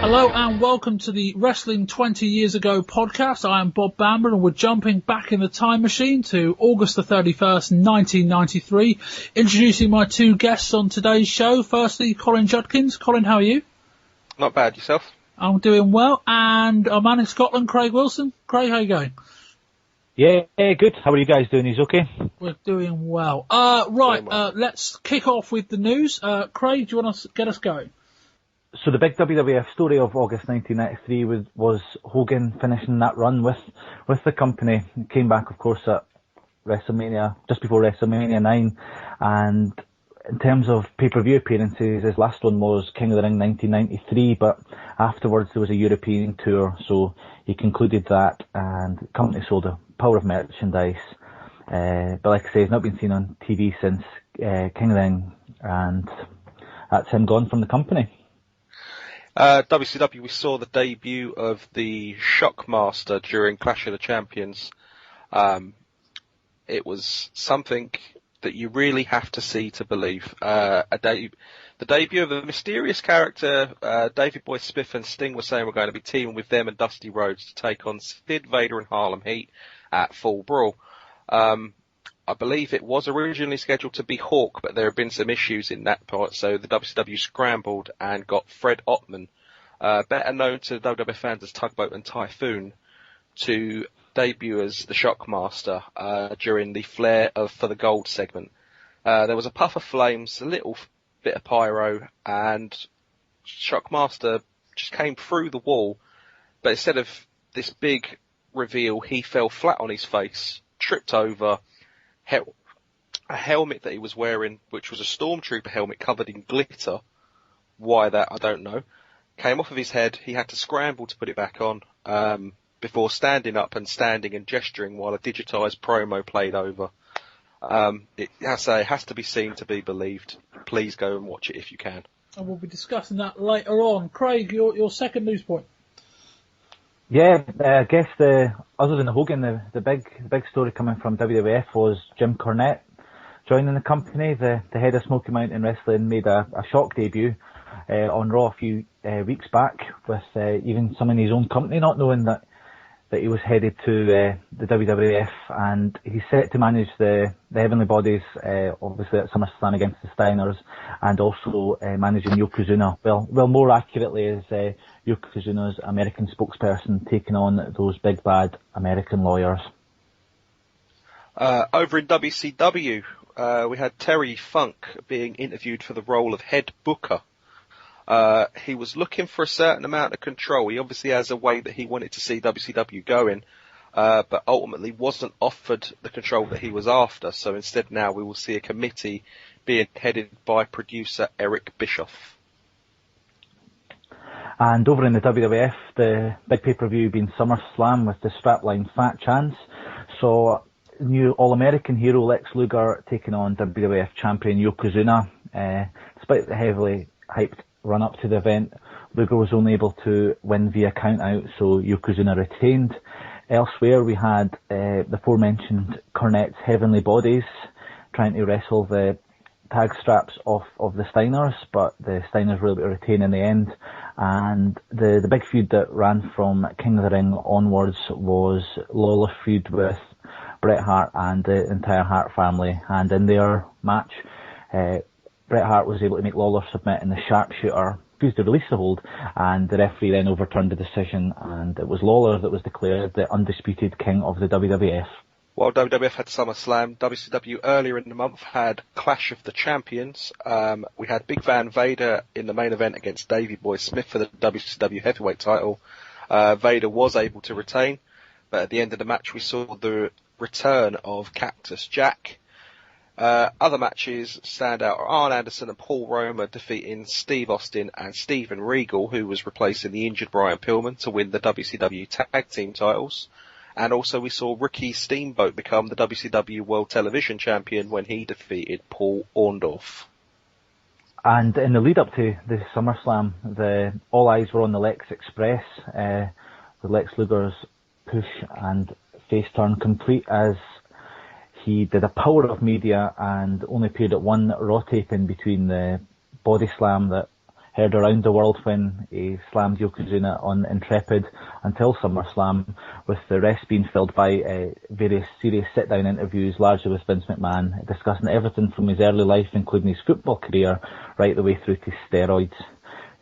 Hello and welcome to the Wrestling 20 Years Ago podcast. I am Bob Bamber and we're jumping back in the time machine to August the 31st, 1993. Introducing my two guests on today's show. Firstly, Colin Judkins. Colin, how are you? Not bad, yourself? I'm doing well. And our man in Scotland, Craig Wilson. Craig, how are you going? Yeah, good. How are you guys doing? He's okay? We're doing well. Let's kick off with the news. Craig, do you want to get us going? So the big WWF story of August 1993 was Hogan finishing that run with the company. He came back, of course, at WrestleMania, just before WrestleMania 9. And in terms of pay-per-view appearances, his last one was King of the Ring 1993, but afterwards there was a European tour, so he concluded that, and the company sold a power of merchandise. But like I say, he's not been seen on TV since King of the Ring, and that's him gone from the company. WCW, we saw the debut of the Shockmaster during Clash of the Champions. It was something that you really have to see to believe. The debut of the mysterious character, Davey Boy Smith and Sting were saying we're going to be teaming with them and Dusty Rhodes to take on Sid, Vader and Harlem Heat at Full Brawl. I believe it was originally scheduled to be Hawk, but there have been some issues in that part, so the WCW scrambled and got Fred Ottman, better known to WWF fans as Tugboat and Typhoon, to debut as the Shockmaster during the Flair for the Gold segment. There was a puff of flames, a little bit of pyro, and Shockmaster just came through the wall, but instead of this big reveal, he fell flat on his face, tripped over, a helmet that he was wearing, which was a Stormtrooper helmet covered in glitter. Why that, I don't know. Came off of his head. He had to scramble to put it back on, before standing up and standing and gesturing while a digitised promo played over. It has to be seen to be believed. Please go and watch it if you can. And we'll be discussing that later on. Craig, your second news point. Yeah, I guess other than Hogan, the big story coming from WWF was Jim Cornette joining the company. The head of Smoky Mountain Wrestling made a shock debut on Raw a few weeks back with even some in his own company not knowing that he was headed to the WWF, and he's set to manage the Heavenly Bodies, obviously at SummerSlam against the Steiners, and also managing Yokozuna. Well, more accurately is Yokozuna's American spokesperson taking on those big bad American lawyers. Over in WCW, we had Terry Funk being interviewed for the role of head booker. He was looking for a certain amount of control. He obviously has a way that he wanted to see WCW going, but ultimately wasn't offered the control that he was after. So instead now we will see a committee being headed by producer Eric Bischoff. And over in the WWF, the big pay-per-view being SummerSlam with the strapline Fat Chance. So new All-American hero Lex Luger taking on WWF champion Yokozuna. Despite the heavily hyped run up to the event, Luger was only able to win via count out, so Yokozuna retained. Elsewhere we had the aforementioned Cornette's Heavenly Bodies trying to wrestle the tag straps off of the Steiners, but the Steiners were able to retain in the end. And the big feud that ran from King of the Ring onwards was Lawler's feud with Bret Hart and the entire Hart family, and in their match Bret Hart was able to make Lawler submit, and the sharpshooter refused to release the hold, and the referee then overturned the decision, and it was Lawler that was declared the undisputed king of the WWF. While WWF had SummerSlam, WCW earlier in the month had Clash of the Champions. We had Big Van Vader in the main event against Davey Boy Smith for the WCW Heavyweight title. Vader was able to retain, but at the end of the match we saw the return of Cactus Jack. Other matches stand out are Arn Anderson and Paul Roma defeating Steve Austin and Steven Regal, who was replacing the injured Brian Pillman, to win the WCW Tag Team titles. And also we saw Ricky Steamboat become the WCW World Television Champion when he defeated Paul Orndorff. And in the lead up to the SummerSlam, all eyes were on the Lex Express, with Lex Luger's push and face turn complete as he did a power of media and only appeared at one Raw taping between the body slam that heard around the world when he slammed Yokozuna on Intrepid until SummerSlam, with the rest being filled by various serious sit-down interviews, largely with Vince McMahon, discussing everything from his early life, including his football career, right the way through to steroids.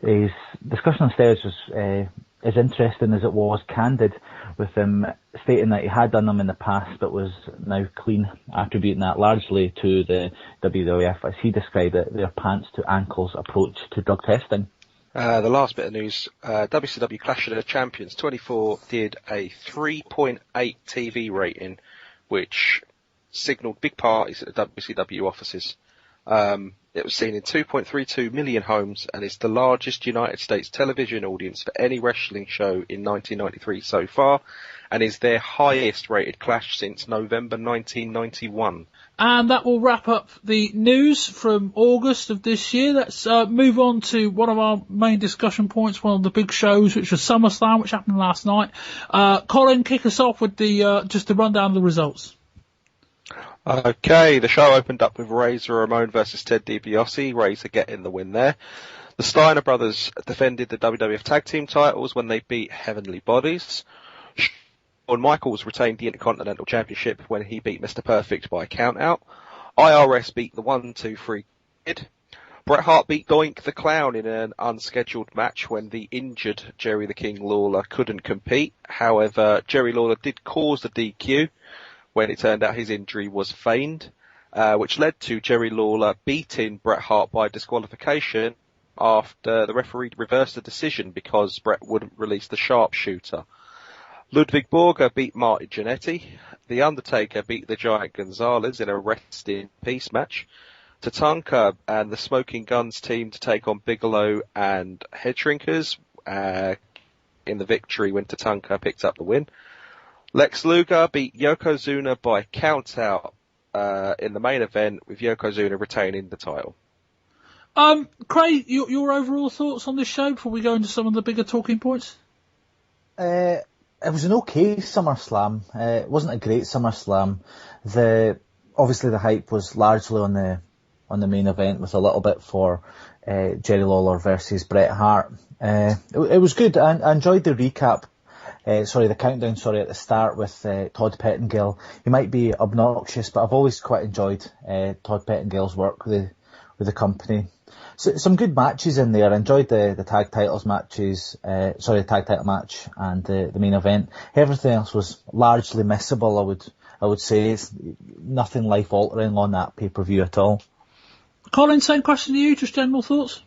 His discussion on steroids was as interesting as it was candid, with him stating that he had done them in the past but was now clean, attributing that largely to the WWF, as he described it, their pants to ankles approach to drug testing. The last bit of news, WCW Clash of the Champions 24 did a 3.8 TV rating, which signalled big parties at the WCW offices. It was seen in 2.32 million homes and is the largest United States television audience for any wrestling show in 1993 so far, and is their highest rated clash since November 1991. And that will wrap up the news from August of this year. Let's move on to one of our main discussion points, one of the big shows, which was SummerSlam, which happened last night. Colin, kick us off with the just to run down the results. Okay, the show opened up with Razor Ramon versus Ted DiBiase. Razor getting the win there. The Steiner brothers defended the WWF Tag Team titles when they beat Heavenly Bodies. Shawn Michaels retained the Intercontinental Championship when he beat Mr. Perfect by count-out. IRS beat the 1-2-3 Kid. Bret Hart beat Doink the Clown in an unscheduled match when the injured Jerry the King Lawler couldn't compete. However, Jerry Lawler did cause the DQ when it turned out his injury was feigned, which led to Jerry Lawler beating Bret Hart by disqualification after the referee reversed the decision because Bret wouldn't release the sharpshooter. Ludwig Borger beat Marty Jannetty. The Undertaker beat the Giant Gonzalez in a rest in peace match. Tatanka and the Smoking Guns team to take on Bigelow and Headshrinkers in the victory when Tatanka picked up the win. Lex Luger beat Yokozuna by count-out in the main event, with Yokozuna retaining the title. Craig, your overall thoughts on this show before we go into some of the bigger talking points? It was an okay SummerSlam. It wasn't a great SummerSlam. Obviously the hype was largely on the main event, with a little bit for Jerry Lawler versus Bret Hart. It was good. I enjoyed the recap. The countdown, at the start with Todd Pettengill. He might be obnoxious, but I've always quite enjoyed Todd Pettengill's work with the company. So, some good matches in there. I enjoyed the tag titles matches, the tag title match and the main event. Everything else was largely missable, I would say. It's nothing life altering on that pay-per-view at all. Colin, same question to you, just general thoughts?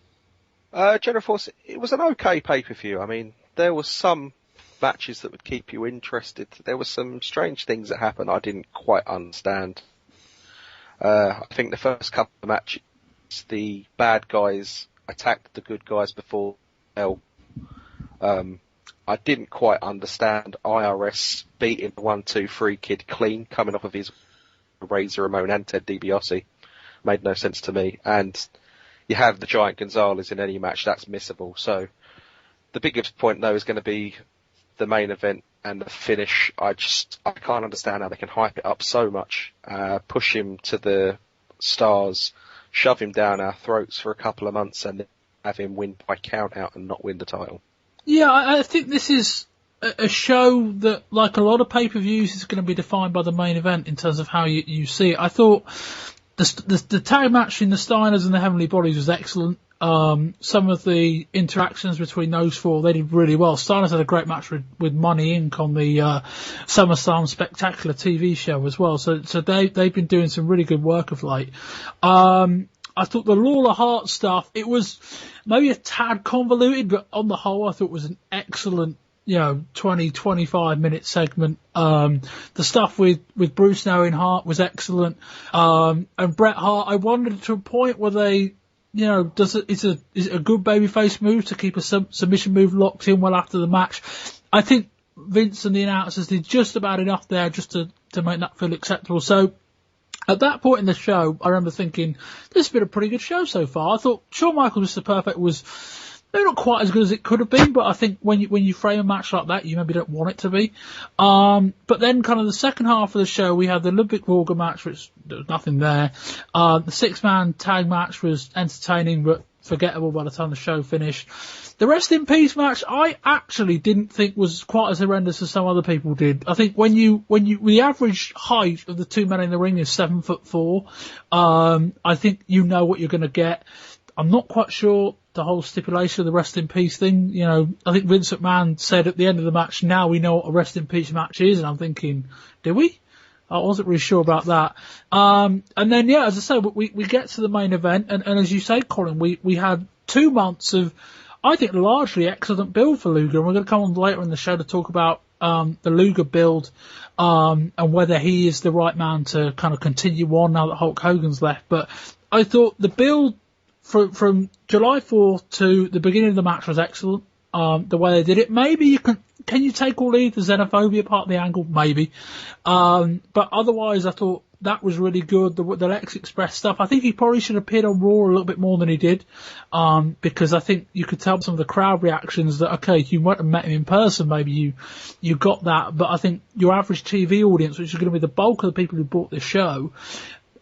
General thoughts, it was an okay pay-per-view. I mean, there was some matches that would keep you interested. There were some strange things that happened I didn't quite understand. I think the first couple of matches, the bad guys attacked the good guys before hell. I didn't quite understand IRS beating the 1-2-3 Kid clean, coming off of his Razor Ramon and Ted DiBiase. Made no sense to me. And you have the Giant Gonzalez in any match, that's missable. So the biggest point though is going to be the main event and the finish. I can't understand how they can hype it up so much, push him to the stars, shove him down our throats for a couple of months and have him win by count out and not win the title. Yeah, I think this is a show that, like a lot of pay-per-views, is going to be defined by the main event in terms of how you see it. I thought the tag match in the Steiners and the Heavenly Bodies was excellent. Some of the interactions between those four, they did really well. Steiners had a great match with Money Inc. on the SummerSlam Spectacular TV show as well. So they've been doing some really good work of late. I thought the Lawler Hart stuff, it was maybe a tad convoluted, but on the whole I thought it was an excellent 20-25 minute segment. The stuff with Bruce knowing Hart was excellent. And Bret Hart, I wondered to a point where they, is it a good babyface move to keep a submission move locked in well after the match? I think Vince and the announcers did just about enough there just to make that feel acceptable. So at that point in the show, I remember thinking, this has been a pretty good show so far. I thought Shawn Michaels Mr. Perfect was maybe not quite as good as it could have been, but I think when you frame a match like that, you maybe don't want it to be. But then kind of the second half of the show, we had the Ludwig Borger match, which there was nothing there. The 6-man tag match was entertaining, but forgettable by the time the show finished. The Rest in Peace match, I actually didn't think was quite as horrendous as some other people did. I think when the average height of the two men in the ring is 7'4", I think you know what you're going to get. I'm not quite sure the whole stipulation of the Rest in Peace thing. You know, I think Vince McMahon said at the end of the match, now we know what a Rest in Peace match is, and I'm thinking, do we? I wasn't really sure about that. And then, yeah, as I say, we get to the main event, and as you say, Colin, we had 2 months of, I think, largely excellent build for Luger, and we're going to come on later in the show to talk about the Luger build, and whether he is the right man to kind of continue on now that Hulk Hogan's left. But I thought the build from July 4th to the beginning of the match was excellent. The way they did it. Maybe can you take or leave the xenophobia part of the angle? Maybe. But otherwise, I thought that was really good. The Lex Express stuff. I think he probably should have appeared on Raw a little bit more than he did. Because I think you could tell some of the crowd reactions that, okay, you might have met him in person, maybe you got that. But I think your average TV audience, which is going to be the bulk of the people who bought this show,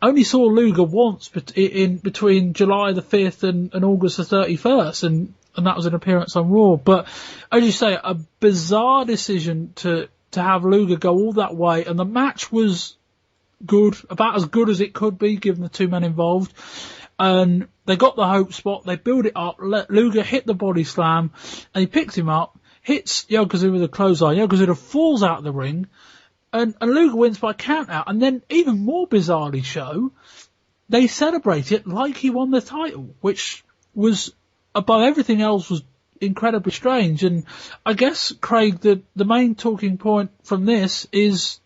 only saw Luger once in between July the 5th and August the 31st. And that was an appearance on Raw. But, as you say, a bizarre decision to have Luger go all that way. And the match was good, about as good as it could be, given the two men involved. And they got the hope spot. They build it up. Let Luger hit the body slam. And he picks him up, hits Yokozuna with a clothesline. Yokozuna falls out of the ring. And Luger wins by count out. And then, even more bizarrely so, they celebrate it like he won the title, which was, above everything else, was incredibly strange. And I guess, Craig, the main talking point from this is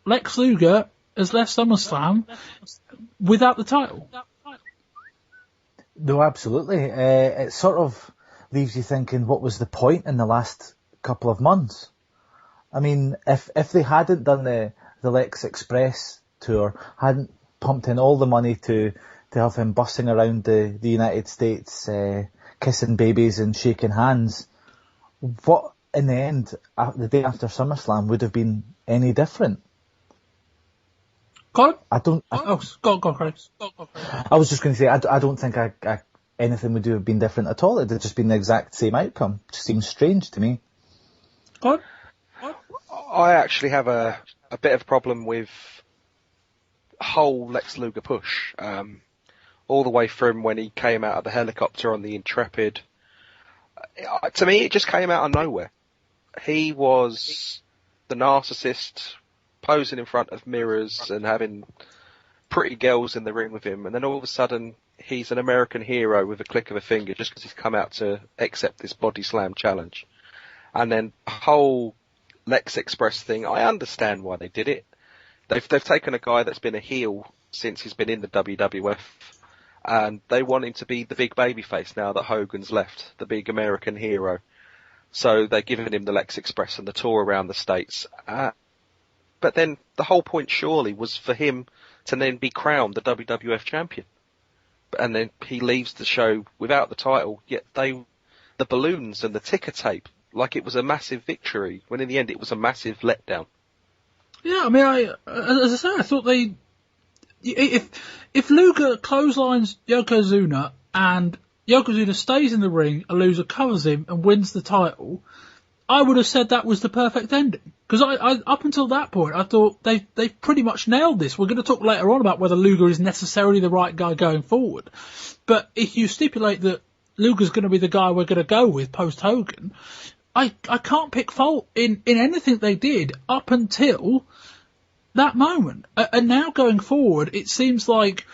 Lex Luger has left SummerSlam without the title. No, absolutely. It sort of leaves you thinking, what was the point in the last couple of months? I mean, if they hadn't done the Lex Express tour, hadn't pumped in all the money to have him bussing around the United States, kissing babies and shaking hands, what in the end, the day after SummerSlam, would have been any different? Colin? Go on, Craig. I was just going to say, I don't think anything would have been different at all. It would have just been the exact same outcome. It just seems strange to me. Colin? I actually have a bit of a problem with whole Lex Luger push. All the way from when he came out of the helicopter on the Intrepid. To me, it just came out of nowhere. He was the narcissist posing in front of mirrors and having pretty girls in the ring with him, and then all of a sudden he's an American hero with a click of a finger just because he's come out to accept this body slam challenge. And then the whole Lex Express thing, I understand why they did it. They've taken a guy that's been a heel since he's been in the WWF, and they want him to be the big babyface now that Hogan's left, the big American hero. So they're giving him the Lex Express and the tour around the States. But then the whole point surely was for him to then be crowned the WWF champion. And then he leaves the show without the title, yet the balloons and the ticker tape, like it was a massive victory, when in the end it was a massive letdown. Yeah, I mean, as I say, I thought if Luger clotheslines Yokozuna and Yokozuna stays in the ring, a loser covers him and wins the title, I would have said that was the perfect ending. Because I up until that point, I thought they've pretty much nailed this. We're going to talk later on about whether Luger is necessarily the right guy going forward. But if you stipulate that Luger's going to be the guy we're going to go with post Hogan, I can't pick fault in anything they did up until that moment. And now going forward, it seems like,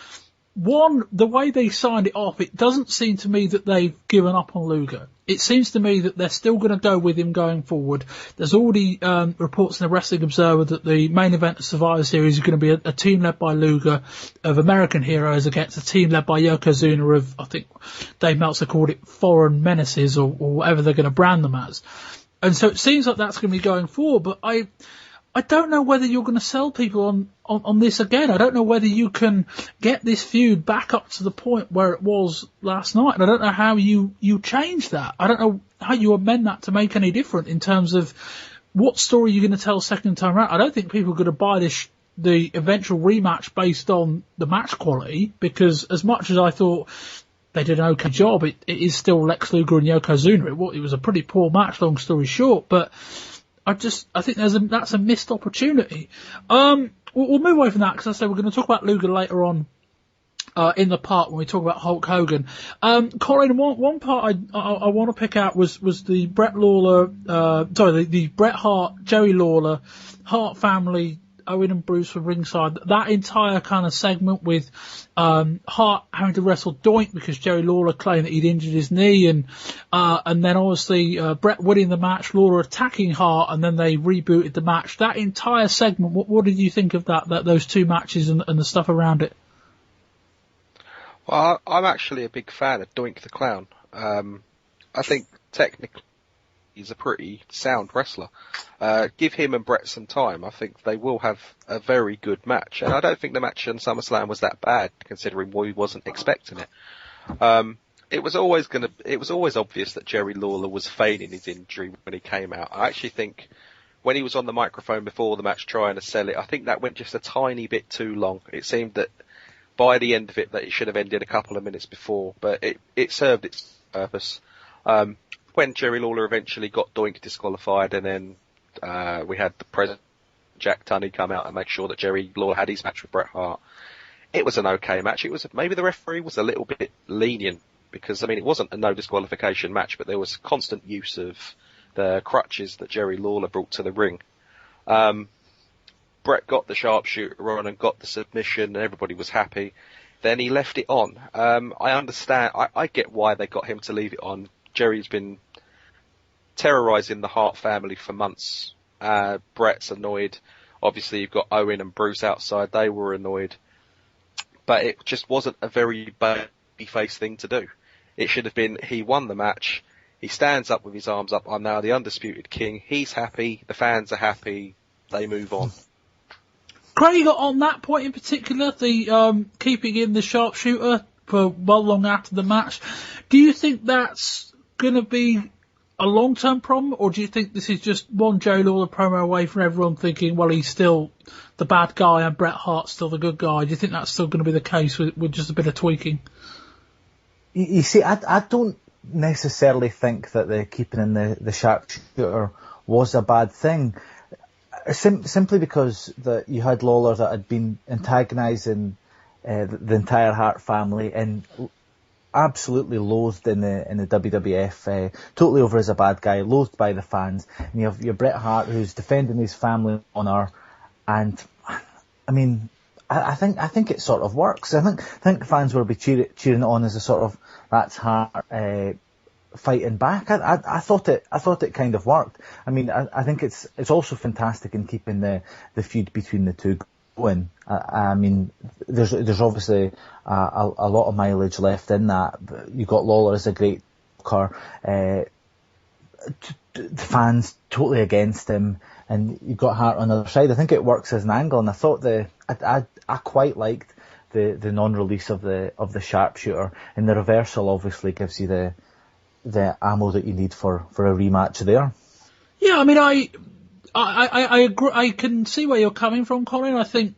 one, the way they signed it off, it doesn't seem to me that they've given up on Luger. It seems to me that they're still going to go with him going forward. There's already reports in the Wrestling Observer that the main event of Survivor Series is going to be a team led by Luger of American heroes against a team led by Yokozuna of, I think Dave Meltzer called it foreign menaces or whatever they're going to brand them as. And so it seems like that's going to be going forward, but I don't know whether you're going to sell people on this again. I don't know whether you can get this feud back up to the point where it was last night. And I don't know how you change that. I don't know how you amend that to make any different in terms of what story you're going to tell second time around. I don't think people are going to buy the eventual rematch based on the match quality, because as much as I thought they did an okay job. It is still Lex Luger and Yokozuna. It was a pretty poor match, long story short, but I think that's a missed opportunity. We'll move away from that because I say we're going to talk about Luger later on in the part when we talk about Hulk Hogan. Colin, one part I want to pick out was the the Bret Hart, Jerry Lawler, Hart family, Owen and Bruce were ringside. That entire kind of segment with Hart having to wrestle Doink because Jerry Lawler claimed that he'd injured his knee, and then obviously Bret winning the match, Lawler attacking Hart, and then they rebooted the match. That entire segment, what did you think of that those two matches and the stuff around it? Well, I'm actually a big fan of Doink the Clown. I think technically he's a pretty sound wrestler. Give him and Bret some time, I think they will have a very good match. And I don't think the match on SummerSlam was that bad, considering we wasn't expecting it. It was always obvious that Jerry Lawler was feigning his injury when he came out. I actually think when he was on the microphone before the match trying to sell it, I think that went just a tiny bit too long. It seemed that by the end of it that it should have ended a couple of minutes before, but it served its purpose. When Jerry Lawler eventually got Doink disqualified, and then we had the president, Jack Tunney, come out and make sure that Jerry Lawler had his match with Bret Hart. It was an okay match. Maybe the referee was a little bit lenient because, I mean, it wasn't a no disqualification match, but there was constant use of the crutches that Jerry Lawler brought to the ring. Bret got the sharpshooter on and got the submission, and everybody was happy. Then he left it on. I understand. I get why they got him to leave it on. Jerry's been terrorising the Hart family for months. Bret's annoyed. Obviously, you've got Owen and Bruce outside. They were annoyed. But it just wasn't a very baby-faced thing to do. It should have been, he won the match. He stands up with his arms up. I'm now the undisputed king. He's happy. The fans are happy. They move on. Craig, on that point in particular, the keeping in the sharpshooter for well long after the match, do you think that's going to be a long-term problem, or do you think this is just one Jerry Lawler promo away from everyone thinking, well, he's still the bad guy and Bret Hart's still the good guy? Do you think that's still going to be the case with just a bit of tweaking? You see, I don't necessarily think that the keeping in the sharpshooter was a bad thing. Simply because that you had Lawler that had been antagonising the entire Hart family and absolutely loathed in the WWF, totally over as a bad guy, loathed by the fans. And you have your Bret Hart who's defending his family honour, and I mean, I think it sort of works. I think the fans will be cheering it on as a sort of that's Hart fighting back. I thought it kind of worked. I mean, I think it's also fantastic in keeping the feud between the two going. I mean, there's obviously a lot of mileage left in that. You got Lawler as a great talker, the fans totally against him, and you've got Hart on the other side. I think it works as an angle, and I thought I quite liked the non-release of the sharpshooter, and the reversal obviously gives you the ammo that you need for a rematch there. Yeah, I mean, I agree. I can see where you're coming from, Colin. I think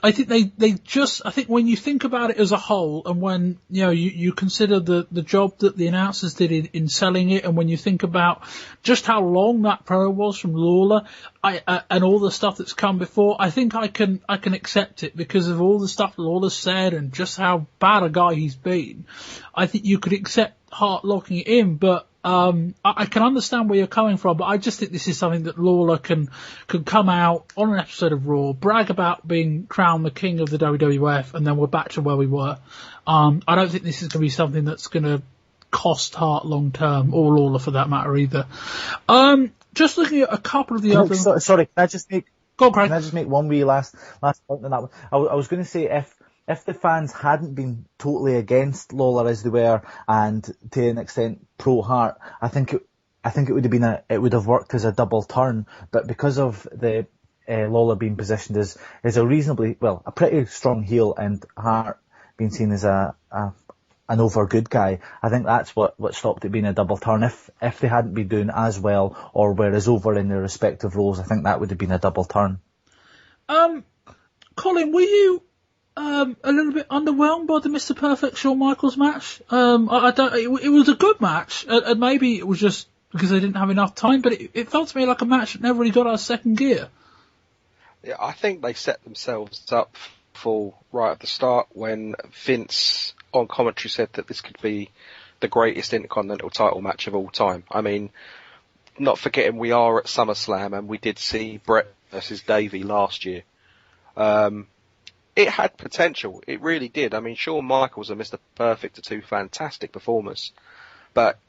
they just, I think when you think about it as a whole, and when, you know, you consider the job that the announcers did in selling it, and when you think about just how long that promo was from Lawler, and all the stuff that's come before, I think I can accept it because of all the stuff Lawler said and just how bad a guy he's been. I think you could accept Hart locking it in, but I can understand where you're coming from, but I just think this is something that Lawler can come out on an episode of Raw, brag about being crowned the king of the WWF, and then we're back to where we were. I don't think this is going to be something that's going to cost Hart long term, or Lawler for that matter either. Just looking at a couple of the other... Sorry, can I just make... Go on, Craig. Can I just make one wee last point on that one? I was going to say, if the fans hadn't been totally against Lawler as they were, and to an extent pro Hart, I think it would have been it would have worked as a double turn. But because of the Lawler being positioned as a pretty strong heel, and Hart being seen as an over good guy, I think that's what stopped it being a double turn. If they hadn't been doing as well or were as over in their respective roles, I think that would have been a double turn. Colin, were you a little bit underwhelmed by the Mr. Perfect Shawn Michaels match. I don't. It was a good match, and maybe it was just because they didn't have enough time. But it felt to me like a match that never really got out of second gear. Yeah, I think they set themselves up for right at the start when Vince on commentary said that this could be the greatest Intercontinental title match of all time. I mean, not forgetting we are at SummerSlam and we did see Brett versus Davey last year. It had potential. It really did. I mean, Shawn Michaels and Mr. Perfect are two fantastic performers. But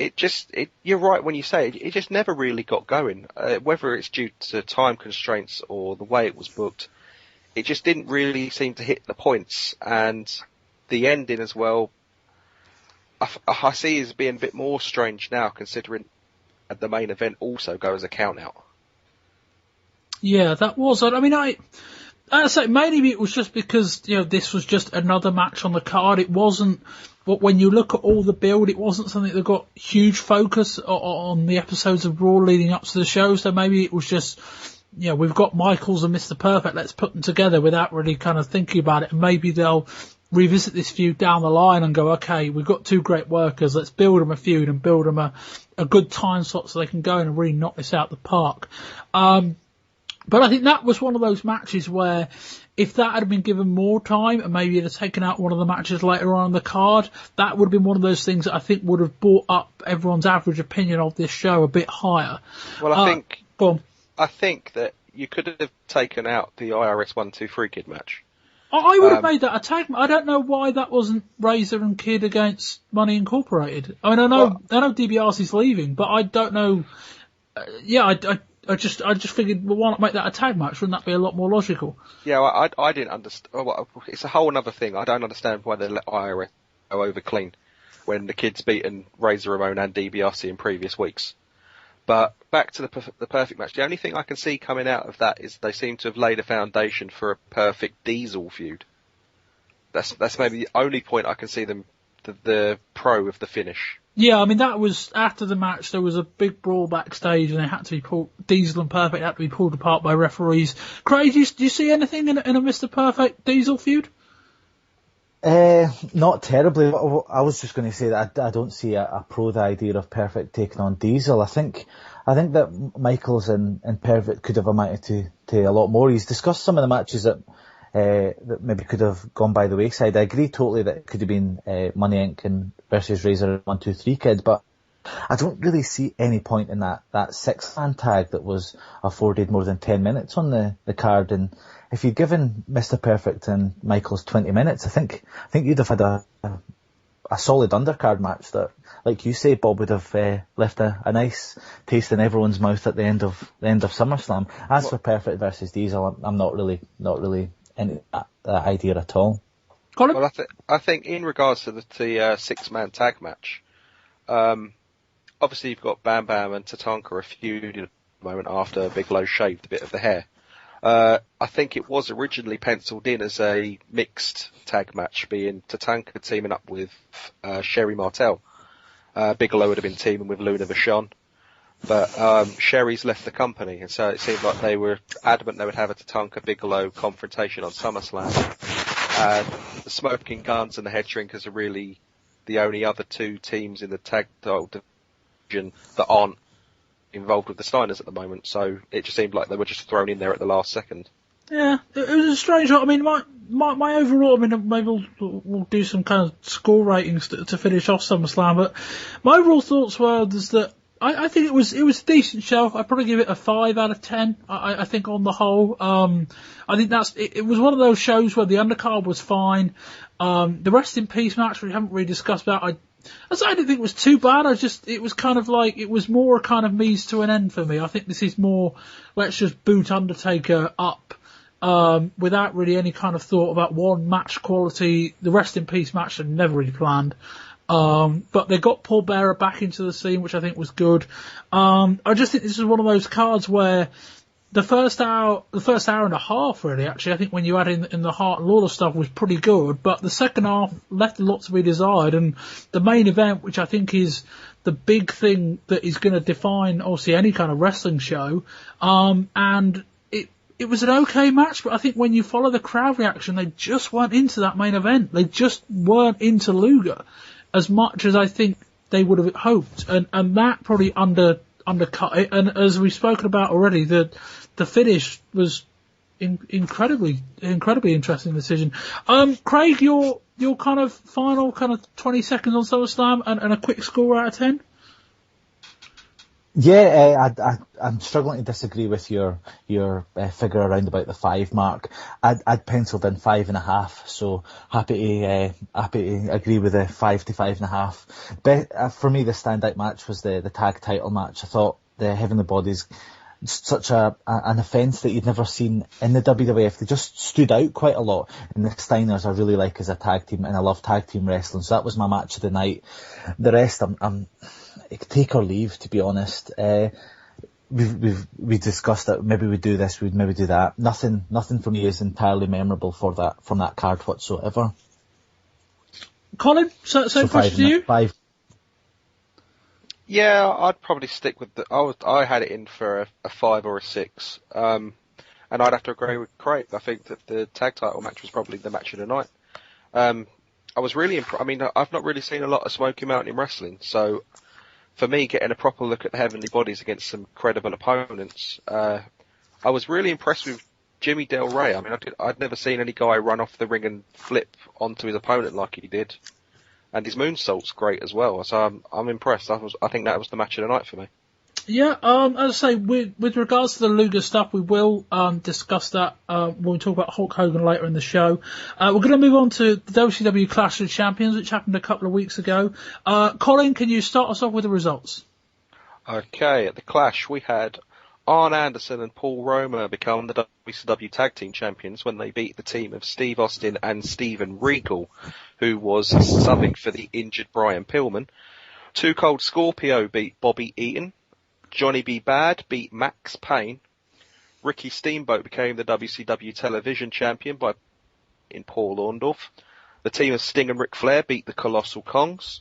you're right when you say it just never really got going. Whether it's due to time constraints or the way it was booked, it just didn't really seem to hit the points. And the ending as well, I see as being a bit more strange now, considering the main event also goes as a count out. Yeah, that was. I mean, I say maybe it was just because this was just another match on the card. It wasn't. But when you look at all the build, it wasn't something that got huge focus on the episodes of Raw leading up to the show. So maybe it was just, we've got Michaels and Mr. Perfect. Let's put them together without really kind of thinking about it. And maybe they'll revisit this feud down the line and go, okay, we've got two great workers. Let's build them a feud and build them a good time slot so they can go in and really knock this out the park. But I think that was one of those matches where if that had been given more time and maybe it had taken out one of the matches later on in the card, that would have been one of those things that I think would have brought up everyone's average opinion of this show a bit higher. Well, I think that you could have taken out the IRS 1-2-3 Kid match. I would have made that a tag. I don't know why that wasn't Razor and Kid against Money Incorporated. I mean, I know DiBiase's leaving, but I don't know. I just figured, well, why not make that a tag match? Wouldn't that be a lot more logical? Yeah, I didn't understand. Well, it's a whole other thing. I don't understand why they let IRS go over clean when the Kid's beaten Razor Ramon and DiBiase in previous weeks. But back to the perfect match. The only thing I can see coming out of that is they seem to have laid a foundation for a perfect Diesel feud. That's maybe the only point I can see them the pro of the finish. Yeah, I mean, that was after the match. There was a big brawl backstage, and they had to be pulled. Diesel and Perfect had to be pulled apart by referees. Craig, do you see anything in a Mr. Perfect Diesel feud? Not terribly. I was just going to say that I don't see a pro the idea of Perfect taking on Diesel. I think that Michaels and Perfect could have amounted to a lot more. He's discussed some of the matches that maybe could have gone by the wayside. I agree totally that it could have been Money Inc. and versus Razor 1-2-3 Kid, but I don't really see any point in that 6-man tag that was afforded more than 10 minutes on the card. And if you'd given Mr. Perfect and Michaels 20 minutes, I think you'd have had a solid undercard match that, like you say, Bob, would have left a nice taste in everyone's mouth at the end of SummerSlam. As for Perfect versus Diesel, I'm not really into that idea at all. Colin? Well, I think in regards to the 6-man tag match, obviously you've got Bam Bam and Tatanka a feud at the moment after Bigelow shaved a bit of the hair. I think it was originally penciled in as a mixed tag match, being Tatanka teaming up with Sherry Martel. Bigelow would have been teaming with Luna Vachon. But Sherry's left the company, and so it seemed like they were adamant they would have a Tatanka Bigelow confrontation on SummerSlam. The Smoking Guns and the Head Shrinkers are really the only other two teams in the tag title division that aren't involved with the Steiners at the moment, so it just seemed like they were just thrown in there at the last second. Yeah, it was a strange. I mean, my overall. I mean, maybe we'll do some kind of score ratings to finish off SummerSlam, but my overall thoughts were that I think it was a decent show. I'd probably give it a 5 out of 10. I think on the whole, I think it was one of those shows where the undercard was fine. The Rest in Peace match we haven't really discussed about. I didn't think it was too bad. It was kind of like, it was more a kind of means to an end for me. I think this is more, let's just boot Undertaker up, without really any kind of thought about one match quality. The Rest in Peace match had never really planned. But they got Paul Bearer back into the scene, which I think was good. I just think this is one of those cards where the first hour and a half, really, actually, I think when you add in the Hart and Lawler stuff was pretty good, but the second half left a lot to be desired, and the main event, which I think is the big thing that is going to define, obviously, any kind of wrestling show, and it was an okay match, but I think when you follow the crowd reaction, they just weren't into that main event. They just weren't into Luger as much as I think they would have hoped, and that probably undercut it. And as we've spoken about already, the finish was incredibly interesting decision. Craig, your kind of final 20 seconds on SummerSlam and a quick score out of 10. Yeah, I'm struggling to disagree with your figure around about the 5 mark. I'd penciled in 5.5, so happy to agree with the 5 to 5.5. But for me, the standout match was the tag title match. I thought the Heavenly Bodies, such an offence that you'd never seen in the WWF. They just stood out quite a lot. And the Steiners I really like as a tag team, and I love tag team wrestling, so that was my match of the night. The rest, I'm take or leave, to be honest. We discussed that maybe we'd do this, we'd maybe do that. Nothing for me is entirely memorable from that card whatsoever. Colin, same question to you? 5. Yeah, I'd probably stick with I had it in for a 5 or a 6. And I'd have to agree with Craig. I think that the tag title match was probably the match of the night. I was really I mean, I've not really seen a lot of Smoky Mountain wrestling, so for me, getting a proper look at the Heavenly Bodies against some credible opponents, I was really impressed with Jimmy Del Rey. I mean, I'd never seen any guy run off the ring and flip onto his opponent like he did. And his moonsault's great as well, so I'm impressed. I think that was the match of the night for me. Yeah, as I say, with regards to the Luger stuff, we will discuss that when we talk about Hulk Hogan later in the show. We're going to move on to the WCW Clash of Champions, which happened a couple of weeks ago. Colin, can you start us off with the results? Okay, at the Clash, we had Arn Anderson and Paul Roma become the WCW Tag Team Champions when they beat the team of Steve Austin and Steven Regal, who was subbing for the injured Brian Pillman. Too Cold Scorpio beat Bobby Eaton. Johnny B. Bad beat Max Payne. Ricky Steamboat became the WCW Television Champion by in Paul Orndorff. The team of Sting and Ric Flair beat the Colossal Kongs.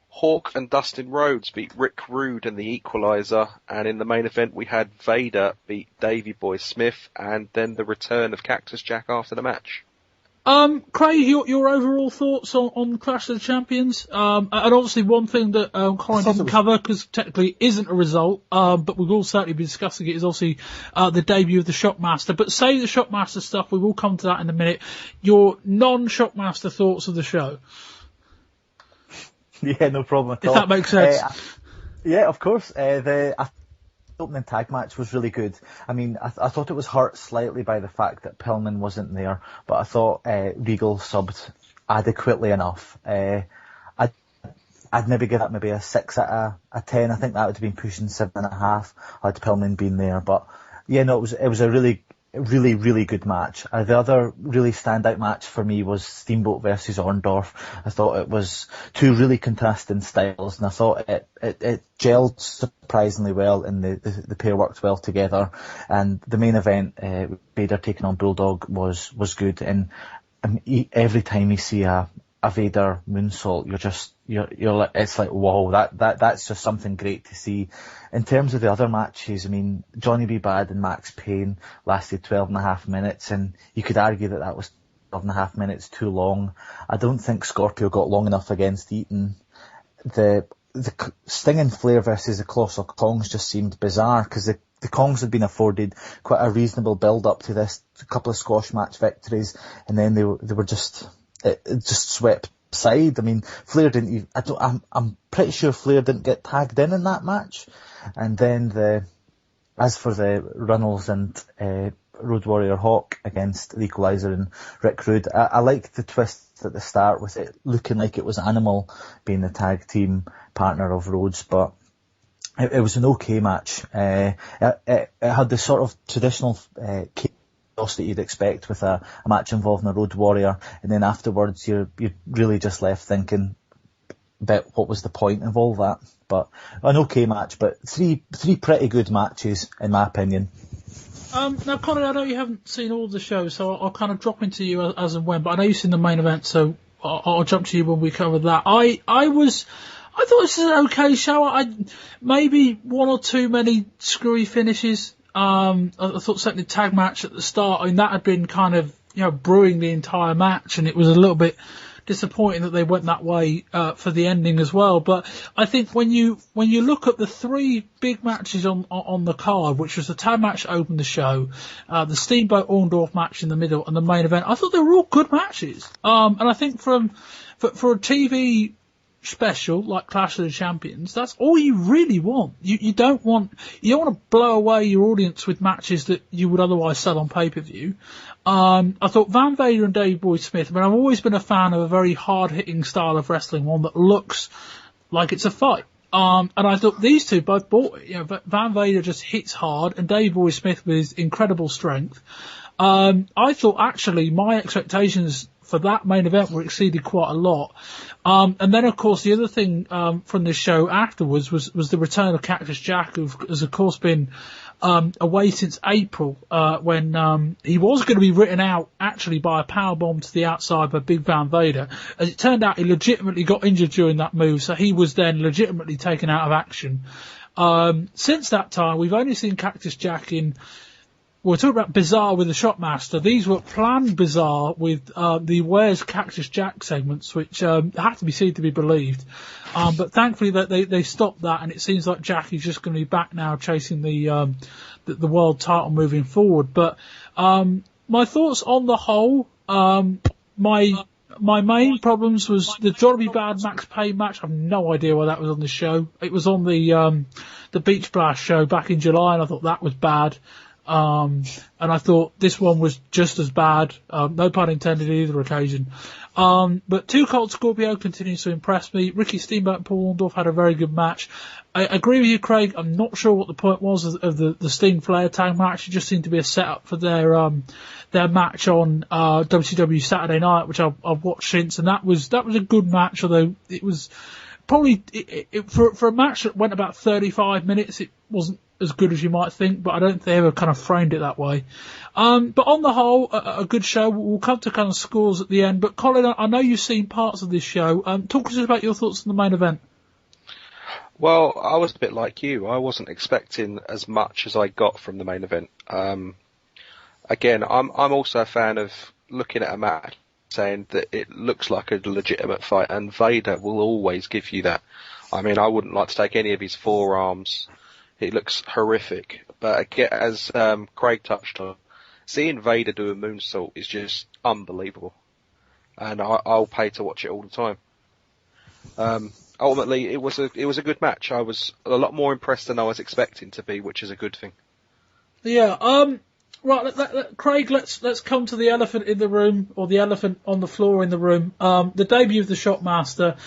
Hawk and Dustin Rhodes beat Rick Rude and the Equalizer. And in the main event we had Vader beat Davey Boy Smith, and then the return of Cactus Jack after the match. Craig, your overall thoughts on Clash of the Champions? And obviously one thing that Colin didn't cover, because technically it isn't a result, but we will certainly be discussing it, is obviously the debut of the Shockmaster. But say the Shockmaster stuff, we will come to that in a minute. Your non-Shockmaster thoughts of the show? Yeah, no problem at all. If that makes sense. Yeah, of course. The opening tag match was really good. I mean, I thought it was hurt slightly by the fact that Pillman wasn't there, but I thought Regal subbed adequately enough. I'd maybe give that maybe a 6 out of 10. I think that would have been pushing 7.5 had Pillman been there. But yeah, no, it was a really good match. The other really standout match for me was Steamboat versus Orndorff. I thought it was two really contrasting styles, and I thought it gelled surprisingly well, and the pair worked well together. And the main event, Vader taking on Bulldog, was good. And every time you see a Vader moonsault, you're like, it's like, whoa, that's just something great to see. In terms of the other matches, I mean, Johnny B. Bad and Max Payne lasted 12.5 minutes, and you could argue that was 12.5 minutes too long. I don't think Scorpio got long enough against Eaton. The Sting and Flair versus the Colossal Kongs just seemed bizarre, because the Kongs had been afforded quite a reasonable build up to this, a couple of squash match victories, and then they were just swept aside. I mean, Flair didn't even, I'm pretty sure Flair didn't get tagged in that match. And then as for the Runnels and Road Warrior Hawk against the Equalizer and Rick Rude, I liked the twist at the start with it looking like it was Animal being the tag team partner of Rhodes, but it was an okay match. It had the sort of traditional chaos that you'd expect with a match involving a Road Warrior, and then afterwards you're really just left thinking about what was the point of all that. But an okay match, but three pretty good matches in my opinion. Now, Colin, I know you haven't seen all the shows, so I'll kind of drop into you as and when, but I know you've seen the main event, so I'll jump to you when we cover that. I thought this was an okay show. Maybe one or two many screwy finishes. I thought certainly the tag match at the start, I mean, that had been kind of, brewing the entire match, and it was a little bit disappointing that they went that way for the ending as well. But I think when you look at the three big matches on the card, which was the tag match that opened the show, the Steamboat Orndorff match in the middle, and the main event, I thought they were all good matches. And I think for a TV special like Clash of the Champions, that's all you really want. You don't want to blow away your audience with matches that you would otherwise sell on pay-per-view. I thought Van Vader and Davey Boy Smith, I've always been a fan of a very hard-hitting style of wrestling, one that looks like it's a fight. And I thought these two both bought it. Van Vader just hits hard, and Davey Boy Smith with his incredible strength. I thought actually my expectations for that main event were exceeded quite a lot. And then of course the other thing, from this show afterwards was the return of Cactus Jack, who has of course been, away since April, when, he was going to be written out actually by a powerbomb to the outside by Big Van Vader. As it turned out, he legitimately got injured during that move, so he was then legitimately taken out of action. Since that time, we've only seen Cactus Jack in, we're talking about Bizarre with the Shockmaster. These were planned Bizarre with the Where's Cactus Jack segments, which had to be seen to be believed. But thankfully they stopped that, and it seems like Jack is just going to be back now chasing the world title moving forward. But my thoughts on the whole, my main problems was the Johnny Bad Max Payne match. I have no idea why that was on the show. It was on the Beach Blast show back in July, and I thought that was bad. And I thought this one was just as bad, no pun intended either occasion. But Two Cold Scorpio continues to impress me. Ricky Steamboat and Paul Orndorff had a very good match. I agree with you, Craig. I'm not sure what the point was of the Sting Flair tag match. It just seemed to be a setup for their match on WCW Saturday Night, which I've watched since, and that was a good match, although it was probably for a match that went about 35 minutes, it wasn't as good as you might think, but I don't think they ever kind of framed it that way. But on the whole, a good show. We'll come to kind of scores at the end. But Colin, I know you've seen parts of this show. Talk to us about your thoughts on the main event. Well, I was a bit like you. I wasn't expecting as much as I got from the main event. Again, I'm also a fan of looking at a match, saying that it looks like a legitimate fight, and Vader will always give you that. I mean, I wouldn't like to take any of his forearms. It looks horrific. But again, as Craig touched on, seeing Vader do a moonsault is just unbelievable. And I'll pay to watch it all the time. Ultimately, it was a good match. I was a lot more impressed than I was expecting to be, which is a good thing. Yeah, right, Craig, let's come to the elephant in the room, or the elephant on the floor in the room. The debut of the Shockmaster.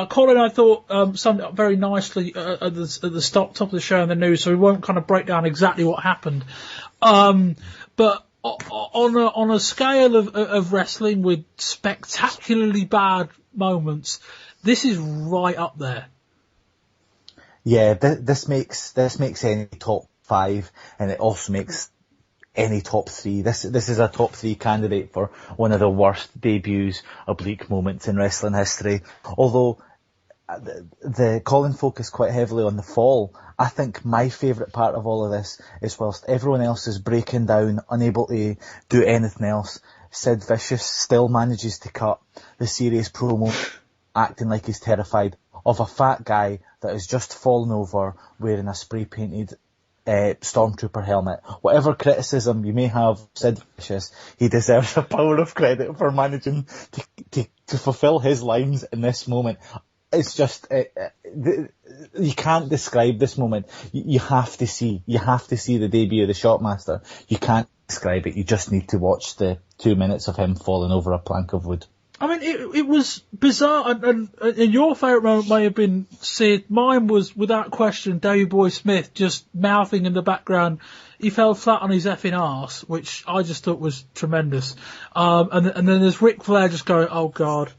Colin, I thought, summed it up very nicely at the top of the show in the news, so we won't kind of break down exactly what happened. But on a scale of wrestling with spectacularly bad moments, this is right up there. Yeah, this makes any top 5, and it also makes any top 3. This is a top 3 candidate for one of the worst debuts, oblique moments in wrestling history. Although the Colin focused quite heavily on the fall, I think my favourite part of all of this is whilst everyone else is breaking down, unable to do anything else, Sid Vicious still manages to cut the serious promo, acting like he's terrified of a fat guy that has just fallen over wearing a spray-painted Stormtrooper helmet. Whatever criticism you may have Sid Vicious, he deserves a pile of credit for managing to fulfill his lines in this moment. It's just you can't describe this moment. You have to see the debut of the Shockmaster. You can't describe it. You just need to watch the 2 minutes of him falling over a plank of wood. I mean, it was bizarre, and your favourite moment may have been Sid. Mine was, without question, Davey Boy Smith just mouthing in the background, he fell flat on his effing arse, which I just thought was tremendous. And then there's Ric Flair just going, oh God.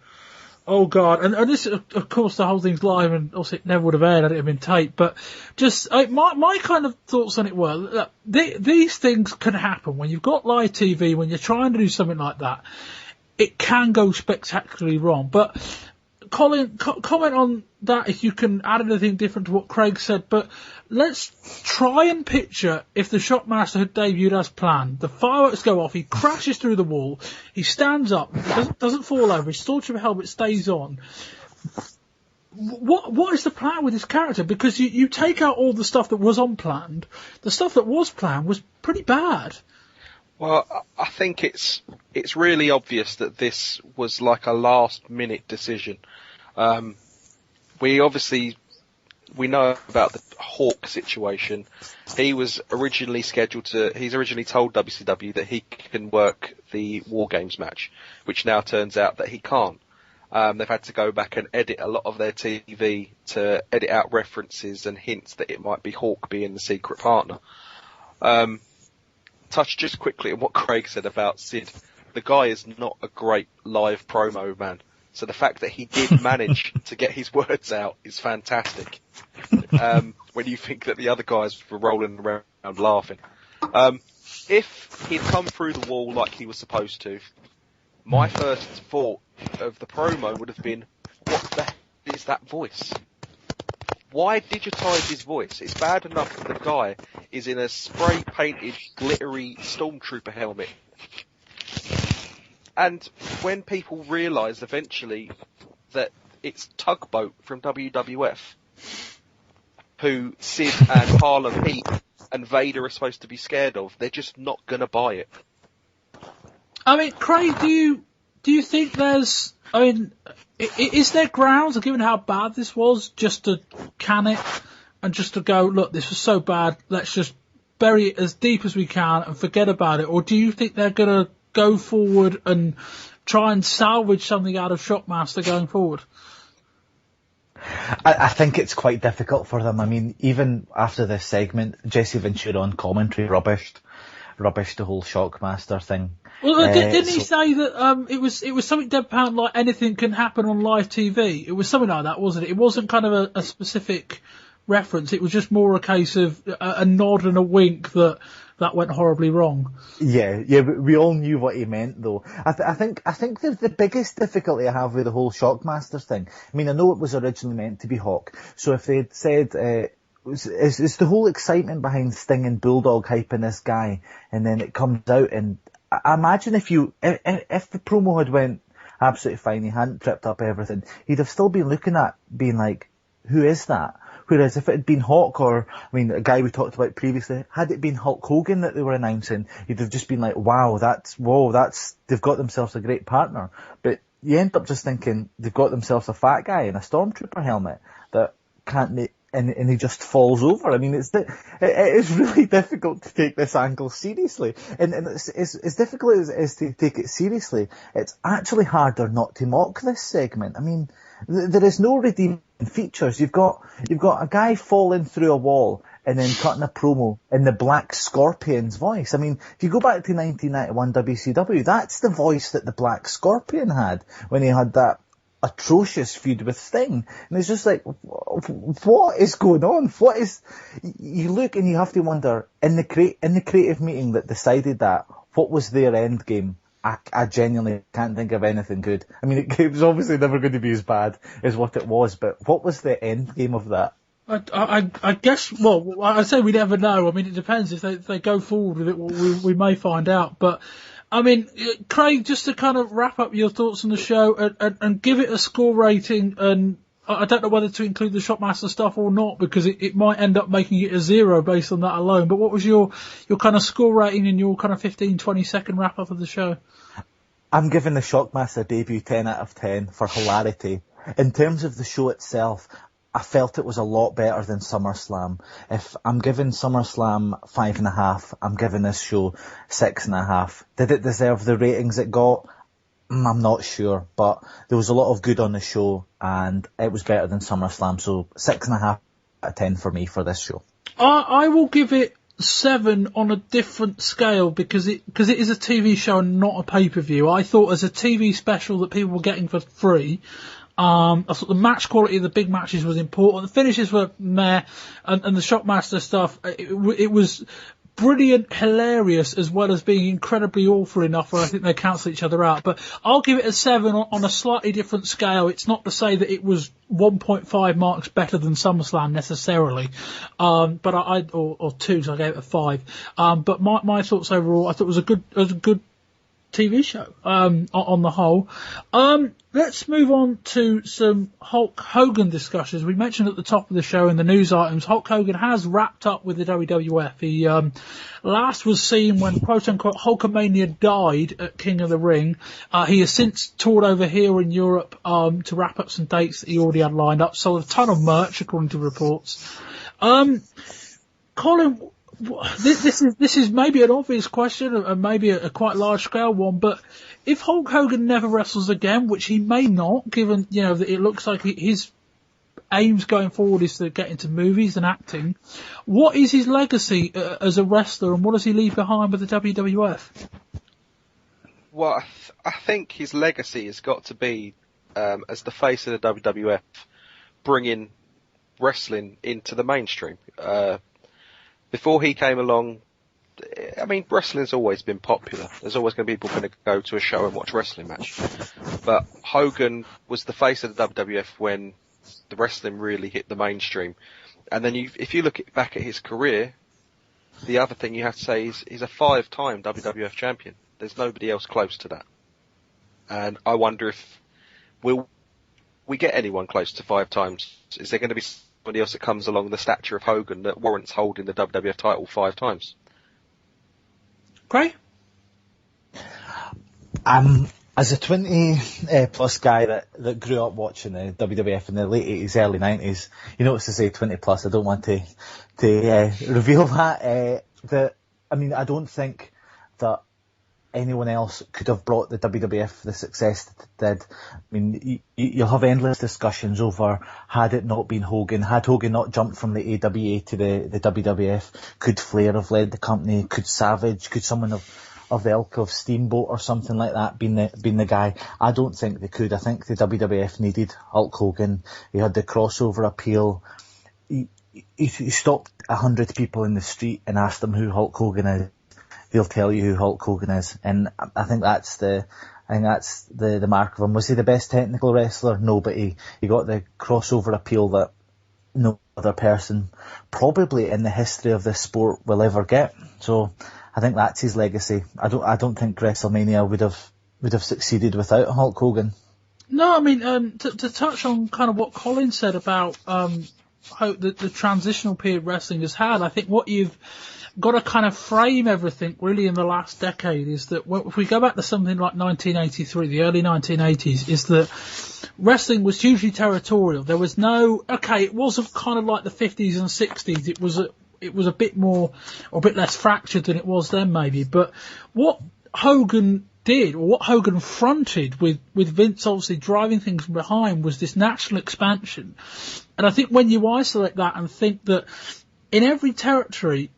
And this, of course, the whole thing's live, and also it never would have aired had it had been taped, but just, my kind of thoughts on it were, look, these things can happen when you've got live TV, when you're trying to do something like that. It can go spectacularly wrong. But Colin, comment on that if you can add anything different to what Craig said, but let's try and picture if the Shockmaster had debuted as planned. The fireworks go off, he crashes through the wall, he stands up, doesn't fall over, his Stormtrooper helmet stays on. What is the plan with this character? Because you take out all the stuff that was unplanned, the stuff that was planned was pretty bad. Well, I think it's really obvious that this was like a last minute decision. We know about the Hawk situation. He's originally told WCW that he can work the War Games match, which now turns out that he can't. They've had to go back and edit a lot of their TV to edit out references and hints that it might be Hawk being the secret partner. Touch just quickly on what Craig said about Sid. The guy is not a great live promo man. So the fact that he did manage to get his words out is fantastic. When you think that the other guys were rolling around laughing. If he'd come through the wall like he was supposed to, my first thought of the promo would have been, what the hell is that voice? Why digitise his voice? It's bad enough that the guy is in a spray-painted, glittery Stormtrooper helmet. And when people realise eventually that it's Tugboat from WWF, who Sid and Harlem Heat and Vader are supposed to be scared of, they're just not going to buy it. I mean, Craig, do you think there's... I mean, is there grounds, given how bad this was, just to can it and just to go, look, this was so bad, let's just bury it as deep as we can and forget about it? Or do you think they're going to go forward and try and salvage something out of Shockmaster going forward? I think it's quite difficult for them. I mean, even after this segment, Jesse Ventura on commentary rubbished the whole Shockmaster thing. Well, didn't he say that it was something deadpan like anything can happen on live TV? It was something like that, wasn't it? It wasn't kind of a specific reference. It was just more a case of a nod and a wink that went horribly wrong. Yeah, we all knew what he meant, though. I think the biggest difficulty I have with the whole Shockmaster thing, I mean, I know it was originally meant to be Hawk, so if they'd said, it's the whole excitement behind Sting and Bulldog hyping this guy, and then it comes out, and I imagine if the promo had went absolutely fine, he hadn't tripped up everything, he'd have still been looking at being like, who is that? Whereas if it had been Hawk, or, I mean, a guy we talked about previously, had it been Hulk Hogan that they were announcing, you'd have just been like, they've got themselves a great partner. But you end up just thinking, they've got themselves a fat guy in a Stormtrooper helmet that can't, and he just falls over. I mean, it is really difficult to take this angle seriously. And it's as difficult as it is to take it seriously, it's actually harder not to mock this segment. I mean, there is no redeeming features. You've got a guy falling through a wall and then cutting a promo in the Black Scorpion's voice. I mean, if you go back to 1991 WCW, that's the voice that the Black Scorpion had when he had that atrocious feud with Sting. And it's just like, what is going on? You look and you have to wonder, in the creative meeting that decided that, what was their end game? I genuinely can't think of anything good. I mean, it was obviously never going to be as bad as what it was, but what was the end game of that? I guess, well, I say we never know. I mean, it depends. If they go forward with it, we may find out. But, I mean, Craig, just to kind of wrap up your thoughts on the show and give it a score rating, and I don't know whether to include the Shockmaster stuff or not, because it might end up making it a 0 based on that alone. But what was your kind of score rating and your kind of 15-20 second wrap up of the show? I'm giving the Shockmaster debut 10 out of 10 for hilarity. In terms of the show itself, I felt it was a lot better than SummerSlam. If I'm giving SummerSlam 5.5, I'm giving this show 6.5. Did it deserve the ratings it got? I'm not sure, but there was a lot of good on the show, and it was better than SummerSlam, so 6.5 out of 10 for me for this show. I will give it 7 on a different scale, because it is a TV show and not a pay-per-view. I thought as a TV special that people were getting for free, I thought the match quality of the big matches was important. The finishes were meh, and the Shockmaster stuff, it was brilliant, hilarious, as well as being incredibly awful enough where I think they cancel each other out. But I'll give it a 7 on a slightly different scale. It's not to say that it was 1.5 marks better than SummerSlam necessarily, but or 2, so I gave it a 5. But my thoughts overall, I thought it was a good TV show on the whole. Let's move on to some Hulk Hogan discussions. We mentioned at the top of the show in the news items, Hulk Hogan has wrapped up with the WWF. He last was seen when quote-unquote Hulkamania died at King of the Ring. He has since toured over here in Europe to wrap up some dates that he already had lined up. Sold a ton of merch according to reports. Colin, this is maybe an obvious question and maybe a quite large scale one, but if Hulk Hogan never wrestles again, which he may not, given, that it looks like his aims going forward is to get into movies and acting, what is his legacy as a wrestler, and what does he leave behind with the WWF? Well, I think his legacy has got to be, as the face of the WWF, bringing wrestling into the mainstream. Before he came along, I mean, wrestling's always been popular. There's always going to be people going to go to a show and watch a wrestling match. But Hogan was the face of the WWF when the wrestling really hit the mainstream. And then if you look back at his career, the other thing you have to say is he's a 5-time WWF champion. There's nobody else close to that. And I wonder if will we get anyone close to 5 times? Is there going to be somebody else that comes along the stature of Hogan that warrants holding the WWF title 5 times? Craig? As a 20 plus guy that grew up watching the WWF in the late 80s, early 90s, you know what to say 20 plus, I don't want to reveal that. I don't think that anyone else could have brought the WWF the success that it did. I mean, you'll have endless discussions over, had it not been Hogan, had Hogan not jumped from the AWA to the WWF, could Flair have led the company, could Savage, could someone of the ilk of Steamboat or something like that been the guy? I don't think they could. I think the WWF needed Hulk Hogan. He had the crossover appeal. He stopped 100 people in the street and asked them who Hulk Hogan is. They'll tell you who Hulk Hogan is, and I think that's the mark of him. Was he the best technical wrestler? No, but he got the crossover appeal that no other person probably in the history of this sport will ever get. So I think that's his legacy. I don't think WrestleMania would have succeeded without Hulk Hogan. No, I mean, to touch on kind of what Colin said about how the transitional period wrestling has had, I think what you've got to kind of frame everything really in the last decade is that if we go back to something like 1983, the early 1980s, is that wrestling was hugely territorial. There was it wasn't kind of like the 50s and 60s. It was a bit more, or a bit less fractured than it was then maybe. But what Hogan did, or what Hogan fronted with Vince obviously driving things from behind, was this national expansion. And I think when you isolate that and think that in every territory,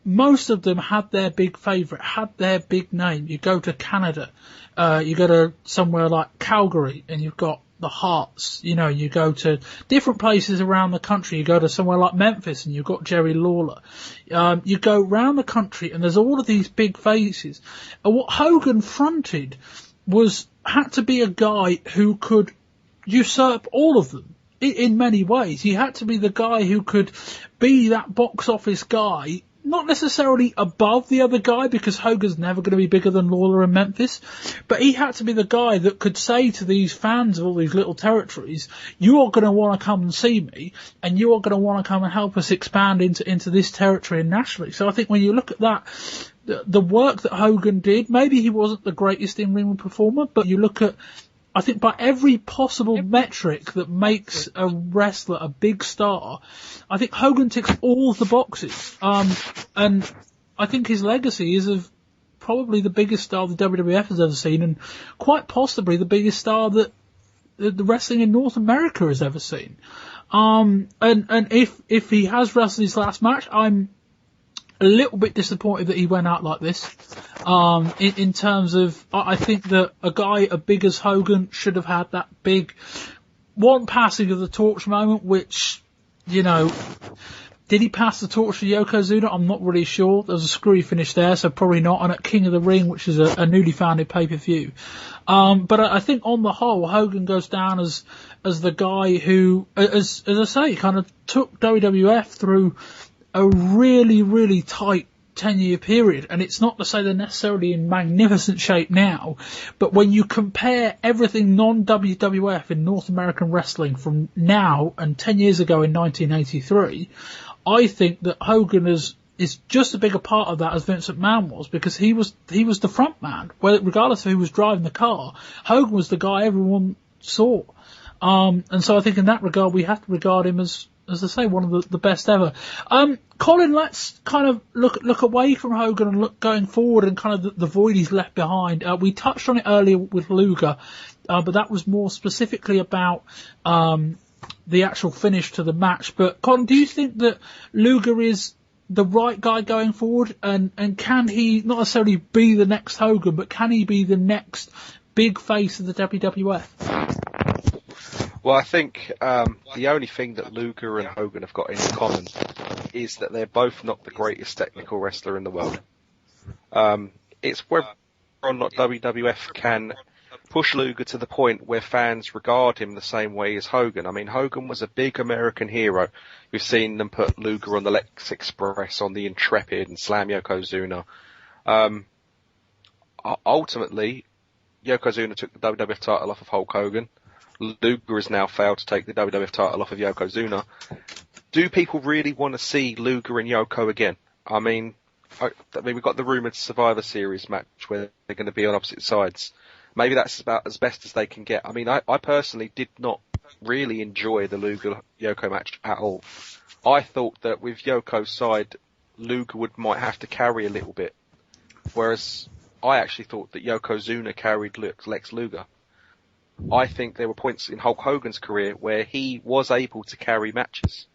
most of them had their big favourite, had their big name. You go to Canada, you go to somewhere like Calgary, and you've got the Hearts. You go to different places around the country. You go to somewhere like Memphis, and you've got Jerry Lawler. You go around the country, and there's all of these big faces. And what Hogan fronted had to be a guy who could usurp all of them in many ways. He had to be the guy who could be that box office guy, not necessarily above the other guy, because Hogan's never going to be bigger than Lawler in Memphis, but he had to be the guy that could say to these fans of all these little territories, you are going to want to come and see me, and you are going to want to come and help us expand into this territory and nationally. So I think when you look at that, the work that Hogan did, maybe he wasn't the greatest in-ring performer, but you look at, I think by every possible metric that makes a wrestler a big star, I think Hogan ticks all of the boxes. And I think his legacy is of probably the biggest star the WWF has ever seen, and quite possibly the biggest star that the wrestling in North America has ever seen. And if he has wrestled his last match, I'm a little bit disappointed that he went out like this. In terms of, I think that a guy as big as Hogan should have had that big one passing of the torch moment, which, Did he pass the torch to Yokozuna? I'm not really sure. There was a screwy finish there, so probably not. And at King of the Ring, which is a newly founded pay-per-view. But I think on the whole, Hogan goes down as the guy who, as I say, kind of took WWF through a really, really tight 10-year period. And it's not to say they're necessarily in magnificent shape now, but when you compare everything non-WWF in North American wrestling from now and 10 years ago in 1983, I think that Hogan is just a bigger part of that as Vince McMahon was, because he was the front man. Regardless of who was driving the car, Hogan was the guy everyone saw. And so I think in that regard, we have to regard him as I say, one of the best ever. Colin, let's kind of look away from Hogan and look going forward and kind of the void he's left behind. We touched on it earlier with Luger, but that was more specifically about the actual finish to the match. But Colin, do you think that Luger is the right guy going forward, and can he not necessarily be the next Hogan, but can he be the next big face of the WWF? Well, I think the only thing that Luger and Hogan have got in common is that they're both not the greatest technical wrestler in the world. It's whether or not WWF can push Luger to the point where fans regard him the same way as Hogan. I mean, Hogan was a big American hero. We've seen them put Luger on the Lex Express, on the Intrepid, and slam Yokozuna. Ultimately, Yokozuna took the WWF title off of Hulk Hogan. Luger has now failed to take the WWF title off of Yokozuna. Do people really want to see Luger and Yoko again? I mean, we've got the rumoured Survivor Series match where they're going to be on opposite sides. Maybe that's about as best as they can get. I mean, I personally did not really enjoy the Luger-Yoko match at all. I thought that with Yoko's side, Luger might have to carry a little bit, whereas I actually thought that Yokozuna carried Lex Luger. I think there were points in Hulk Hogan's career where he was able to carry matches.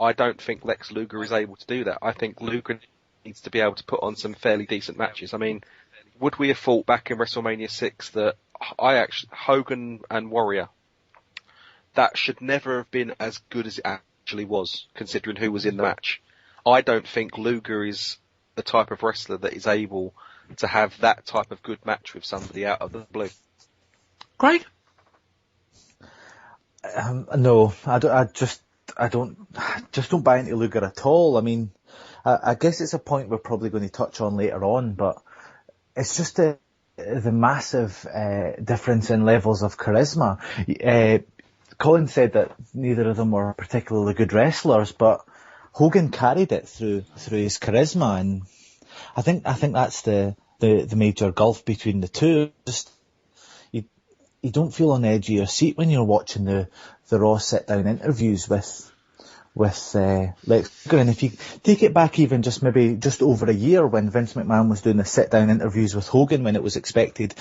I don't think Lex Luger is able to do that. I think Luger needs to be able to put on some fairly decent matches. I mean, would we have thought back in WrestleMania 6 that Hogan and Warrior, that should never have been as good as it actually was, considering who was in the match? I don't think Luger is the type of wrestler that is able to have that type of good match with somebody out of the blue. Craig? No, I don't buy into Luger at all. I mean, I guess it's a point we're probably going to touch on later on, but it's just the massive difference in levels of charisma. Colin said that neither of them were particularly good wrestlers, but Hogan carried it through his charisma, and I think that's the major gulf between the two. Just you don't feel on the edge of your seat when you're watching the Raw sit-down interviews with Lex Luger. And if you take it back even just over a year when Vince McMahon was doing the sit-down interviews with Hogan when it was expected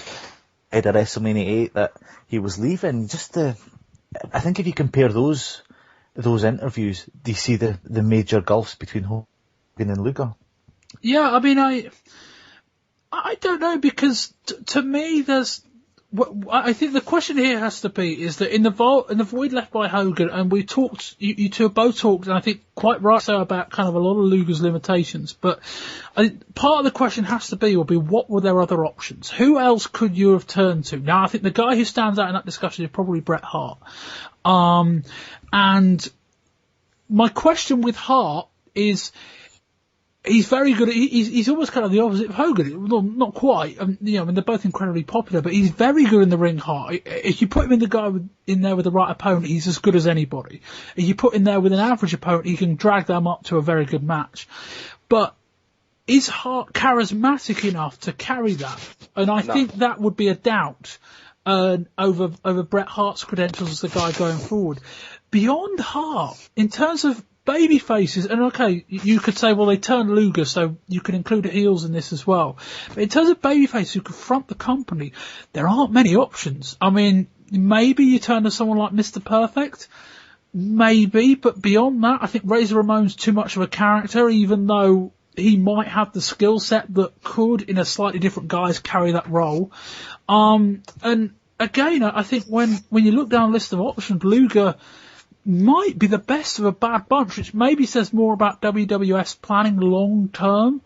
at WrestleMania 8 that he was leaving, I think if you compare those interviews, do you see the major gulfs between Hogan and Luger? Yeah, I mean, I don't know, because to me I think the question here has to be is that in the void left by Hogan, and we talked, you two have both talked, and I think quite right so, about kind of a lot of Luger's limitations, but I think part of the question has to be, what were their other options? Who else could you have turned to? Now, I think the guy who stands out in that discussion is probably Bret Hart. And my question with Hart is, he's very good. He's almost kind of the opposite of Hogan. Well, not quite. I mean, they're both incredibly popular, but he's very good in the ring, Hart. If you put him in there with the right opponent, he's as good as anybody. If you put him there with an average opponent, he can drag them up to a very good match. But is Hart charismatic enough to carry that? And I think that would be a doubt over Bret Hart's credentials as the guy going forward. Beyond Hart, in terms of baby faces, and okay, you could say, well, they turned Luger, so you can include the heels in this as well. But in terms of baby faces who confront the company, there aren't many options. I mean, maybe you turn to someone like Mr. Perfect, maybe, but beyond that, I think Razor Ramon's too much of a character, even though he might have the skill set that could, in a slightly different guise, carry that role. And again, I think when you look down a list of options, Luger, might be the best of a bad bunch, which maybe says more about WWF's planning long term,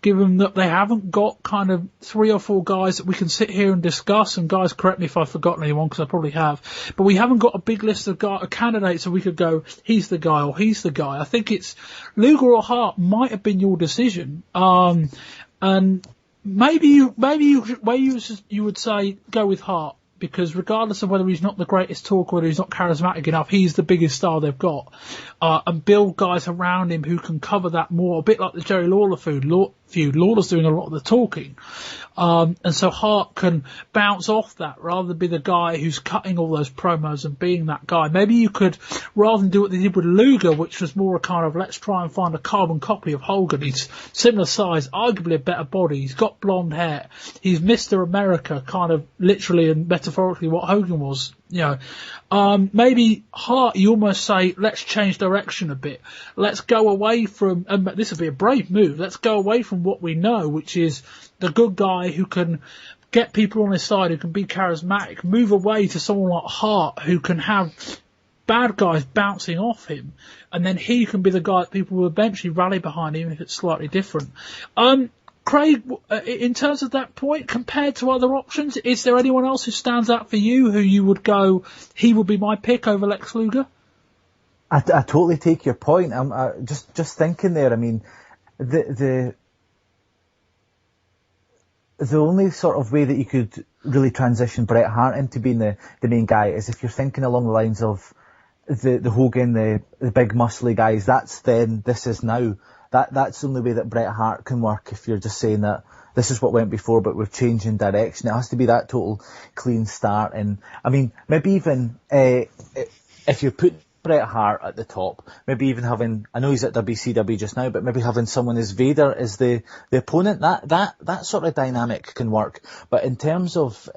given that they haven't got kind of 3 or 4 guys that we can sit here and discuss, and guys, correct me if I've forgotten anyone, because I probably have, but we haven't got a big list of candidates that we could go, he's the guy or he's the guy. I think it's Luger or Hart might have been your decision, and maybe you would say go with Hart, because regardless of whether he's not the greatest talker, whether he's not charismatic enough, he's the biggest star they've got. And build guys around him who can cover that more, a bit like the Jerry Lawler feud. Lawler's doing a lot of the talking. And so Hart can bounce off that rather than be the guy who's cutting all those promos and being that guy. Maybe you could, rather than do what they did with Luger, which was more a kind of, let's try and find a carbon copy of Hogan. He's similar size, arguably a better body. He's got blonde hair. He's Mr. America, kind of literally and metaphorically what Hogan was. Maybe Hart, you almost say, let's change direction a bit. Let's go away from, and this would be a brave move, let's go away from what we know, which is the good guy who can get people on his side, who can be charismatic, move away to someone like Hart, who can have bad guys bouncing off him, and then he can be the guy that people will eventually rally behind, even if it's slightly different. Craig, in terms of that point, compared to other options, is there anyone else who stands out for you who you would go, he would be my pick over Lex Luger? I totally take your point. I'm just thinking there. I mean, the only sort of way that you could really transition Bret Hart into being the main guy is if you're thinking along the lines of the Hogan, the big muscly guys. That's then, this is now. That's the only way that Bret Hart can work, if you're just saying that this is what went before, but we're changing direction. It has to be that total clean start. And I mean, maybe even if you put Bret Hart at the top, maybe even having, I know he's at WCW just now, but maybe having someone as Vader as the opponent, that sort of dynamic can work. But in terms of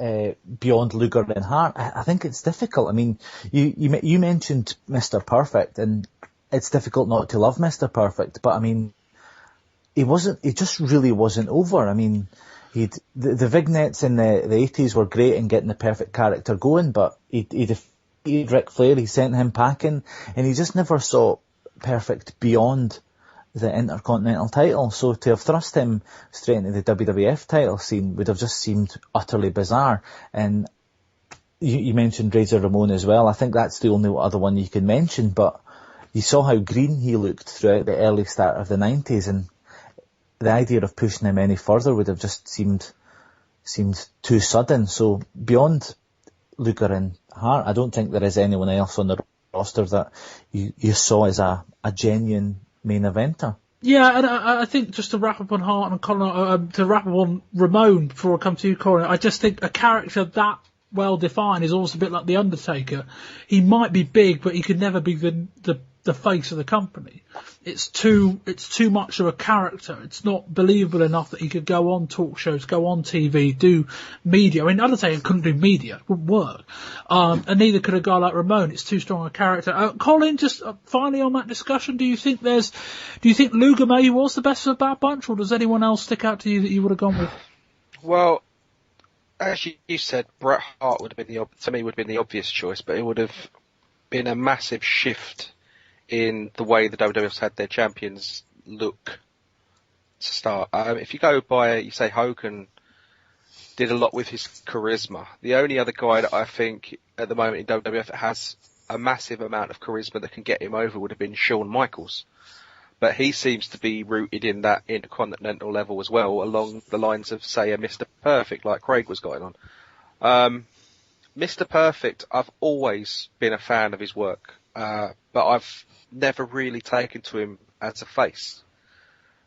beyond Luger and Hart, I think it's difficult. I mean, you mentioned Mr. Perfect, and it's difficult not to love Mr. Perfect, but I mean, he just really wasn't over. I mean, the vignettes in the 80s were great in getting the perfect character going, but he defeated Ric Flair, he sent him packing, and he just never saw Perfect beyond the Intercontinental title. So to have thrust him straight into the WWF title scene would have just seemed utterly bizarre. And you mentioned Razor Ramon as well. I think that's the only other one you can mention, but you saw how green he looked throughout the early start of the 90s, and the idea of pushing him any further would have just seemed too sudden. So beyond Luger and Hart, I don't think there is anyone else on the roster that you saw as a genuine main eventer. Yeah, and I think just to wrap up on Hart and Colin, to wrap up on Ramon before I come to you, Colin, I just think a character that well defined is almost a bit like The Undertaker. He might be big, but he could never be the face of the company. It's too much of a character. It's not believable enough that he could go on talk shows, go on TV, do media. I mean, Undertaker couldn't do media. It wouldn't work. And neither could a guy like Ramon. It's too strong a character. Colin, just finally on that discussion, do you think Luger maybe was the best of a bad bunch, or does anyone else stick out to you that you would have gone with? Well, as you said, Bret Hart would have been the obvious choice, but it would have been a massive shift in the way the WWF's had their champions look to start. If you go by, you say Hogan did a lot with his charisma. The only other guy that I think at the moment in WWF that has a massive amount of charisma that can get him over would have been Shawn Michaels. But he seems to be rooted in that intercontinental level as well, along the lines of, say, a Mr. Perfect, like Craig was going on. Mr. Perfect, I've always been a fan of his work, but I've never really taken to him as a face.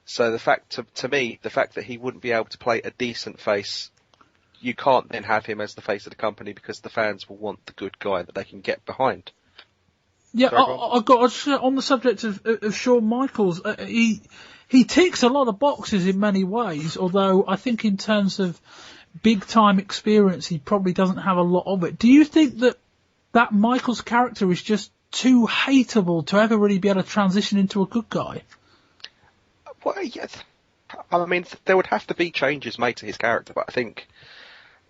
So the fact, to me, the fact that he wouldn't be able to play a decent face, you can't then have him as the face of the company because the fans will want the good guy that they can get behind. Yeah, I got on the subject of Shawn Michaels. He ticks a lot of boxes in many ways, although I think in terms of big time experience, he probably doesn't have a lot of it. Do you think that Michaels character is just too hateable to ever really be able to transition into a good guy? Well, yes. I mean, there would have to be changes made to his character, but I think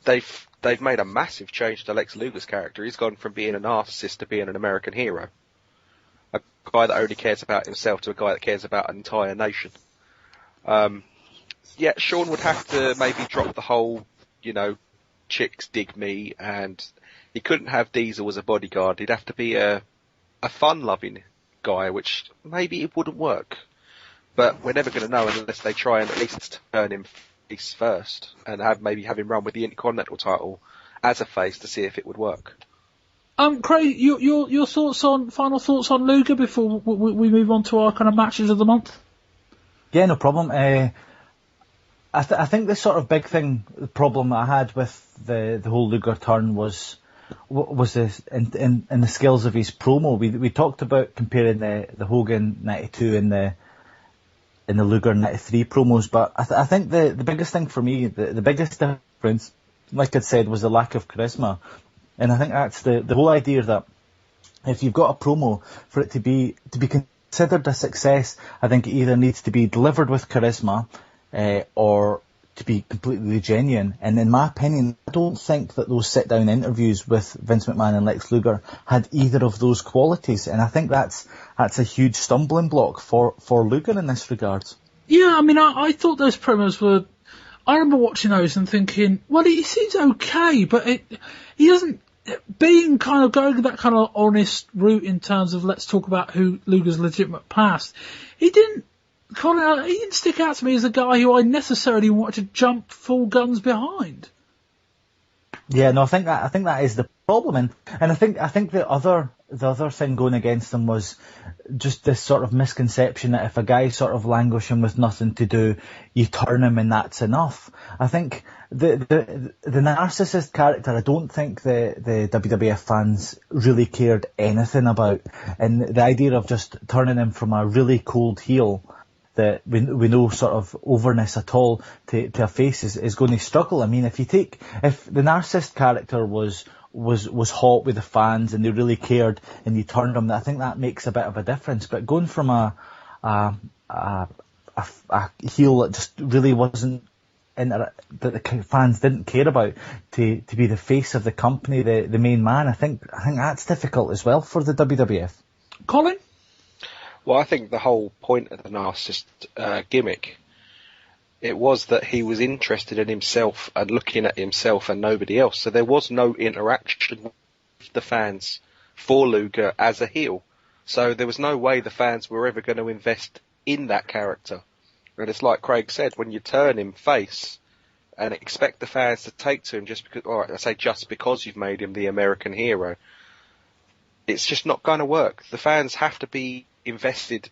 they've made a massive change to Lex Luger's character. He's gone from being a narcissist to being an American hero. guy that only cares about himself to a guy that cares about an entire nation. Yeah, Shawn would have to maybe drop the whole, chicks dig me, and he couldn't have Diesel as a bodyguard. He'd have to be a fun-loving guy, which maybe it wouldn't work. But we're never going to know unless they try and at least turn him face first and maybe have him run with the Intercontinental title as a face to see if it would work. Craig, your final thoughts on Luger before we move on to our kind of matches of the month? Yeah, no problem. I think the sort of big the problem I had with the whole Luger turn was this in the skills of his promo. We talked about comparing the Hogan 92 and the Luger 93 promos, but I think the biggest thing for me, the biggest difference, like I said, was the lack of charisma. And I think that's the whole idea that if you've got a promo, for it to be considered a success, I think it either needs to be delivered with charisma, or to be completely genuine. And in my opinion, I don't think that those sit-down interviews with Vince McMahon and Lex Luger had either of those qualities. And I think that's a huge stumbling block for Luger in this regard. Yeah, I mean, I thought those promos were... I remember watching those and thinking, well, he seems okay, but he doesn't... Being kind of going that kind of honest route in terms of let's talk about who Luger's legitimate past, Colin, he didn't stick out to me as a guy who I necessarily wanted to jump full guns behind. Yeah, no, I think that is the problem, and I think the other thing going against him was just this sort of misconception that if a guy's sort of languishing with nothing to do, you turn him and that's enough. I think the narcissist character, I don't think the WWF fans really cared anything about, and the idea of just turning him from a really cold heel that we no sort of overness at all to a face is going to struggle. I mean, if the narcissist character was hot with the fans and they really cared and you turned them, I think that makes a bit of a difference. But going from a heel that just really wasn't that the fans didn't care about to be the face of the company, the main man, I think that's difficult as well for the WWF. Colin? Well, I think the whole point of the narcissist gimmick, it was that he was interested in himself and looking at himself and nobody else. So there was no interaction with the fans for Luger as a heel. So there was no way the fans were ever going to invest in that character. And it's like Craig said, when you turn him face and expect the fans to take to him just because you've made him the American hero, it's just not going to work. The fans have to be invested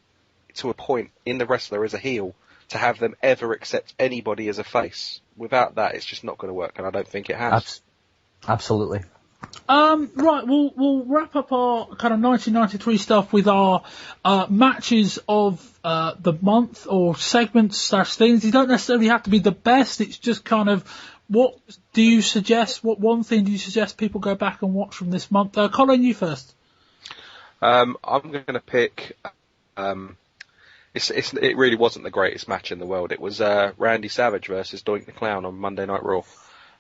to a point in the wrestler as a heel to have them ever accept anybody as a face. Without that, it's just not going to work, and I don't think it has. Absolutely. Right, we'll wrap up our kind of 1993 stuff with our matches of the month, or segments / things. You don't necessarily have to be the best. It's just kind of what one thing do you suggest people go back and watch from this month? Colin, you first. I'm going to pick. It really wasn't the greatest match in the world. It was Randy Savage versus Doink the Clown on Monday Night Raw,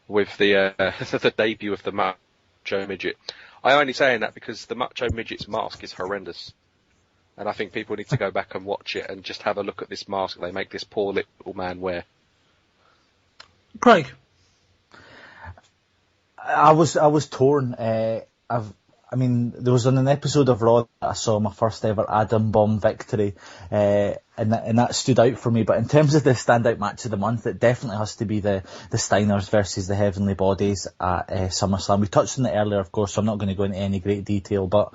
with the the debut of the Macho Midget. I'm only saying that because the Macho Midget's mask is horrendous, and I think people need to go back and watch it and just have a look at this mask they make this poor little man wear. Craig, I was torn. There was on an episode of Raw that I saw my first ever Adam Bomb victory, and that stood out for me. But in terms of the standout match of the month, it definitely has to be the Steiners versus the Heavenly Bodies at SummerSlam. We touched on it earlier, of course, so I'm not going to go into any great detail, but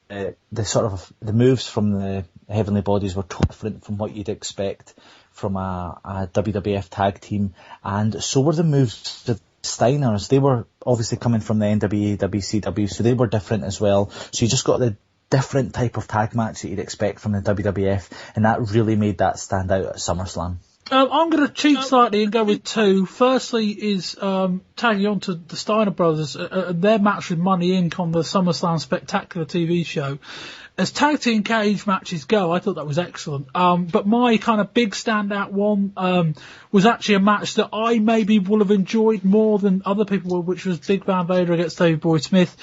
the moves from the Heavenly Bodies were totally different from what you'd expect from a WWF tag team, and so were the moves to Steiners. They were obviously coming from the NWA, WCW, so they were different as well. So you just got the different type of tag match that you'd expect from the WWF, and that really made that stand out at SummerSlam. I'm going to cheat slightly and go with two. Firstly is tagging on to the Steiner brothers, their match with Money Inc. on the SummerSlam Spectacular TV show. As tag team cage matches go, I thought that was excellent. But my kind of big standout one was actually a match that I maybe will have enjoyed more than other people, which was Big Van Vader against Davey Boy Smith.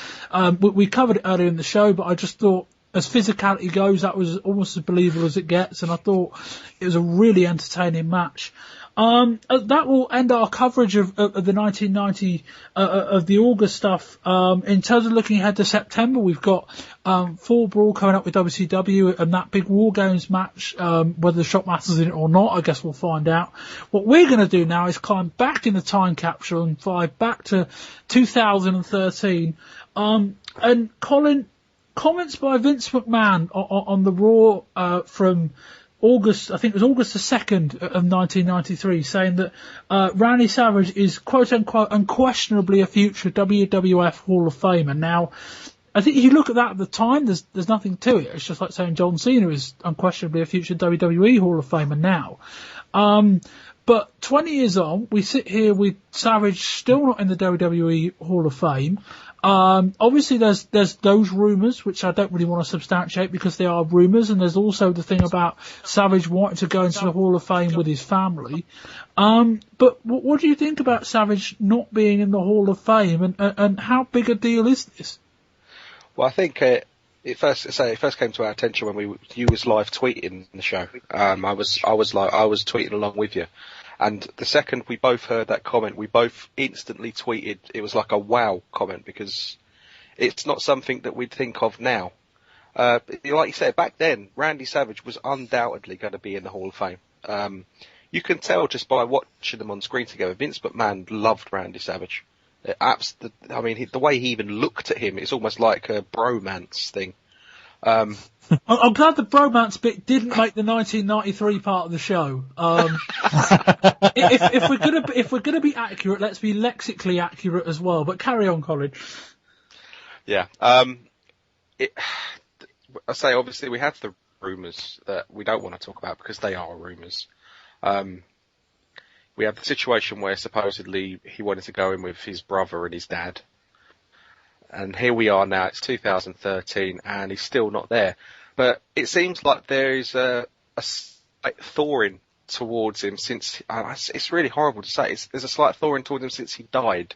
We covered it earlier in the show, but I just thought as physicality goes, that was almost as believable as it gets, and I thought it was a really entertaining match. That will end our coverage of the 1990 of the August stuff. In terms of looking ahead to September, we've got Fall Brawl coming up with WCW and that big War Games match. Whether the Shockmaster's in it or not, I guess we'll find out. What we're going to do now is climb back in the time capsule and fly back to 2013. And Colin, comments by Vince McMahon on the Raw from August, I think it was August the 2nd of 1993, saying that Randy Savage is quote-unquote unquestionably a future WWF Hall of Famer. Now, I think if you look at that at the time, there's nothing to it. It's just like saying John Cena is unquestionably a future WWE Hall of Famer now. But 20 years on, we sit here with Savage still not in the WWE Hall of Fame. Obviously there's those rumours, which I don't really want to substantiate because they are rumours, and there's also the thing about Savage wanting to go into the Hall of Fame with his family. But what do you think about Savage not being in the Hall of Fame, and how big a deal is this? Well, I think it first came to our attention when you was live tweeting the show. I was tweeting along with you. And the second we both heard that comment, we both instantly tweeted. It was like a wow comment, because it's not something that we'd think of now. Like you said, back then, Randy Savage was undoubtedly going to be in the Hall of Fame. You can tell just by watching them on screen together. Vince McMahon loved Randy Savage. The way he even looked at him, it's almost like a bromance thing. I'm glad the bromance bit didn't make the 1993 part of the show. If we're gonna be accurate, let's be lexically accurate as well. But carry on, Colin. Yeah. I say obviously we have the rumours that we don't want to talk about because they are rumours. We have the situation where supposedly he wanted to go in with his brother and his dad. And here we are now, it's 2013, and he's still not there. But it seems like there is a slight thawing towards him since, it's really horrible to say, there's a slight thawing towards him since he died.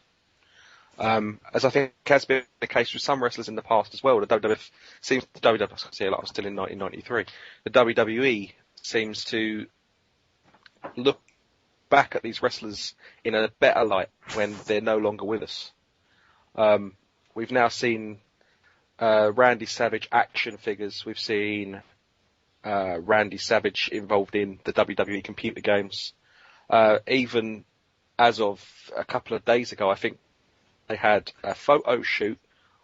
As I think has been the case with some wrestlers in the past as well. The WWF seems, I was still in 1993, the WWE seems to look back at these wrestlers in a better light when they're no longer with us. We've now seen Randy Savage action figures. We've seen Randy Savage involved in the WWE computer games. Even as of a couple of days ago, I think they had a photo shoot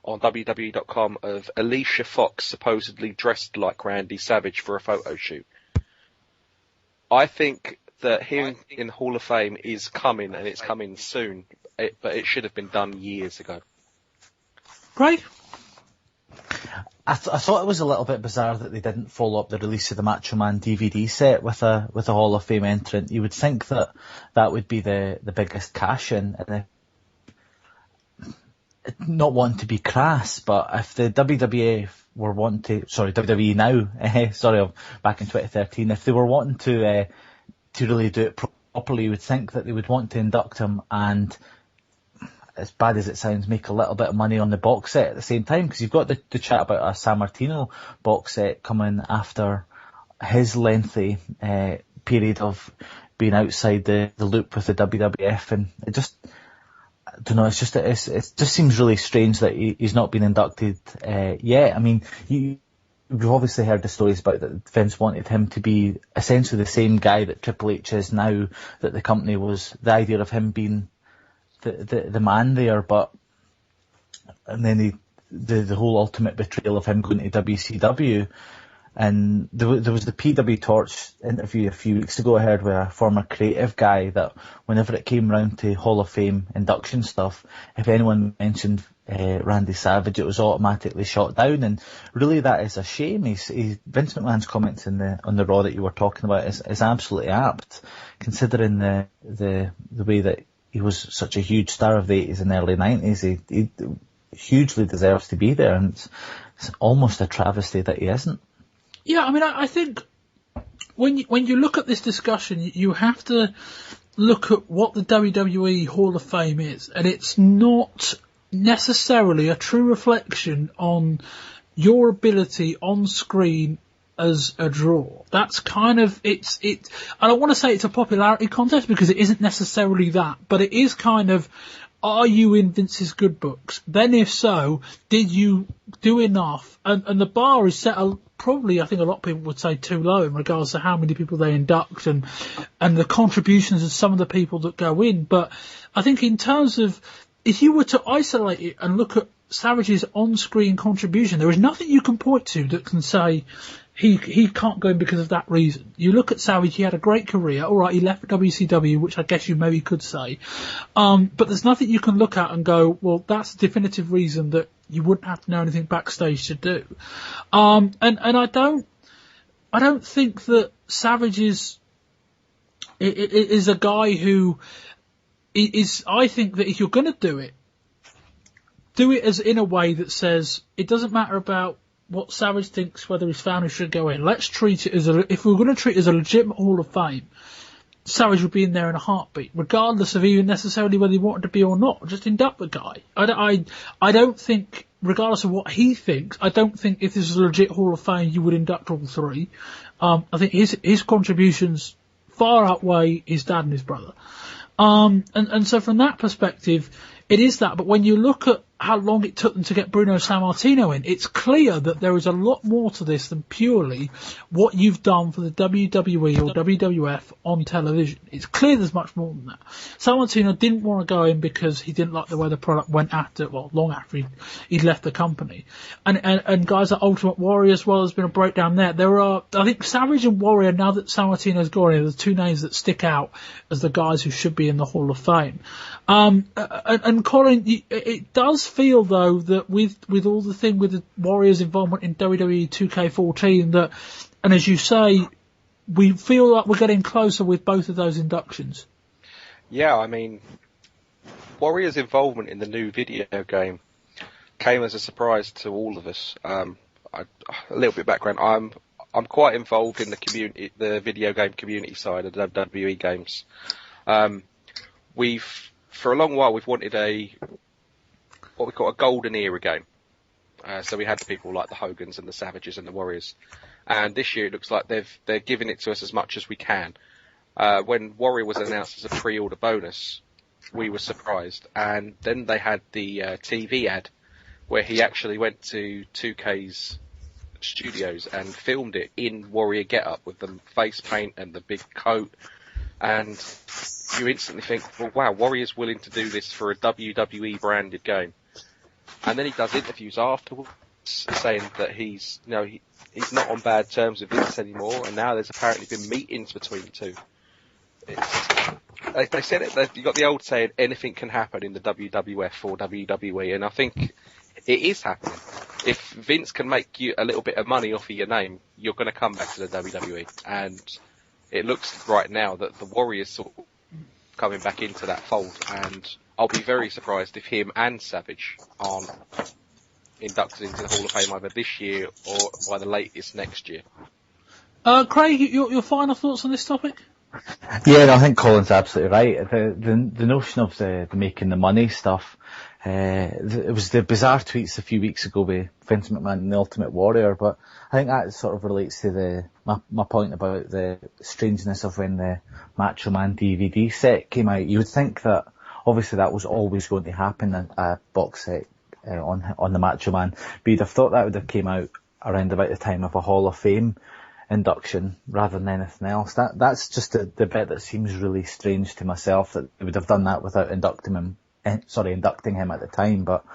on WWE.com of Alicia Fox supposedly dressed like Randy Savage for a photo shoot. I think that him in the Hall of Fame is coming, and it's coming soon, but it should have been done years ago. Right. I thought it was a little bit bizarre that they didn't follow up the release of the Macho Man DVD set with a Hall of Fame entrant. You would think that would be the biggest cash in. And not wanting to be crass, but if the WWE were wanting to, WWE now, I'm back in 2013, if they were wanting to really do it properly, you would think that they would want to induct him and, as bad as it sounds, make a little bit of money on the box set at the same time, because you've got the chat about a San Martino box set coming after his lengthy period of being outside the loop with the WWF, and it just, I don't know, it just seems really strange that he's not been inducted yet. I mean, you've obviously heard the stories about that Vince wanted him to be essentially the same guy that Triple H is now, that the company was, the idea of him being the man there, and then the whole ultimate betrayal of him going to WCW, and there was the PW Torch interview a few weeks ago I heard with a former creative guy that whenever it came round to Hall of Fame induction stuff, if anyone mentioned Randy Savage, it was automatically shot down, and really that is a shame. Vince McMahon's comments on the Raw that you were talking about is absolutely apt, considering the way that he was such a huge star of the 80s and early 90s. He hugely deserves to be there, and it's almost a travesty that he isn't. Yeah, I mean, I think when you look at this discussion, you have to look at what the WWE Hall of Fame is, and it's not necessarily a true reflection on your ability on screen as a draw. That's kind of, I don't want to say it's a popularity contest because it isn't necessarily that, but it is kind of, are you in Vince's good books? Then if so, did you do enough? And the bar is set probably, I think a lot of people would say too low in regards to how many people they induct and the contributions of some of the people that go in. But I think in terms of, if you were to isolate it and look at Savage's on-screen contribution, there is nothing you can point to that can say he can't go in because of that reason. You look at Savage, he had a great career. All right, he left WCW, which I guess you maybe could say. But there's nothing you can look at and go, well, that's a definitive reason that you wouldn't have to know anything backstage to do. And I don't think that Savage is a guy who is, I think that if you're going to do it as in a way that says it doesn't matter about what Savage thinks whether his family should go in. Let's treat it as if we're going to treat it as a legitimate Hall of Fame, Savage would be in there in a heartbeat, regardless of even necessarily whether he wanted to be or not. Just induct the guy. I don't think, regardless of what he thinks, I don't think if this is a legit Hall of Fame you would induct all three. I think his contributions far outweigh his dad and his brother. And so from that perspective, it is that. But when you look at how long it took them to get Bruno Sammartino in, it's clear that there is a lot more to this than purely what you've done for the WWE or WWF on television. It's clear there's much more than that. Sammartino didn't want to go in because he didn't like the way the product went long after he'd left the company. And guys like Ultimate Warrior as well, there's been a breakdown there. I think Savage and Warrior, now that Sammartino's gone in, are the two names that stick out as the guys who should be in the Hall of Fame. And Colin, it does feel though that with all the thing with the Warriors' involvement in WWE 2K14 that, and as you say, we feel like we're getting closer with both of those inductions. Yeah, I mean, Warriors' involvement in the new video game came as a surprise to all of us. A little bit of background. I'm quite involved in the community, the video game community side of the WWE games. For a long while, we've wanted what we call a golden era game. So we had people like the Hogans and the Savages and the Warriors. And this year it looks like they're giving it to us as much as we can. When Warrior was announced as a pre-order bonus, we were surprised. And then they had the TV ad where he actually went to 2K's studios and filmed it in Warrior getup with the face paint and the big coat. And you instantly think, well, wow, Warrior's willing to do this for a WWE branded game. And then he does interviews afterwards saying that he's not on bad terms with Vince anymore, and now there's apparently been meetings between the two. They said it, you got the old saying, anything can happen in the WWF or WWE, and I think it is happening. If Vince can make you a little bit of money off of your name, you're going to come back to the WWE, and it looks right now that the Warriors sort of coming back into that fold, and I'll be very surprised if him and Savage aren't inducted into the Hall of Fame either this year or by the latest next year. Craig, your final thoughts on this topic? Yeah, no, I think Colin's absolutely right. The notion of the making the money stuff, it was the bizarre tweets a few weeks ago with Vince McMahon and the Ultimate Warrior, but I think that sort of relates to my point about the strangeness of when the Macho Man DVD set came out. You would think that obviously that was always going to happen, a box set on the Macho Man, but you'd have thought that would have came out around about the time of a Hall of Fame induction rather than anything else. That's just the bit that seems really strange to myself, that they would have done that without inducting him at the time. But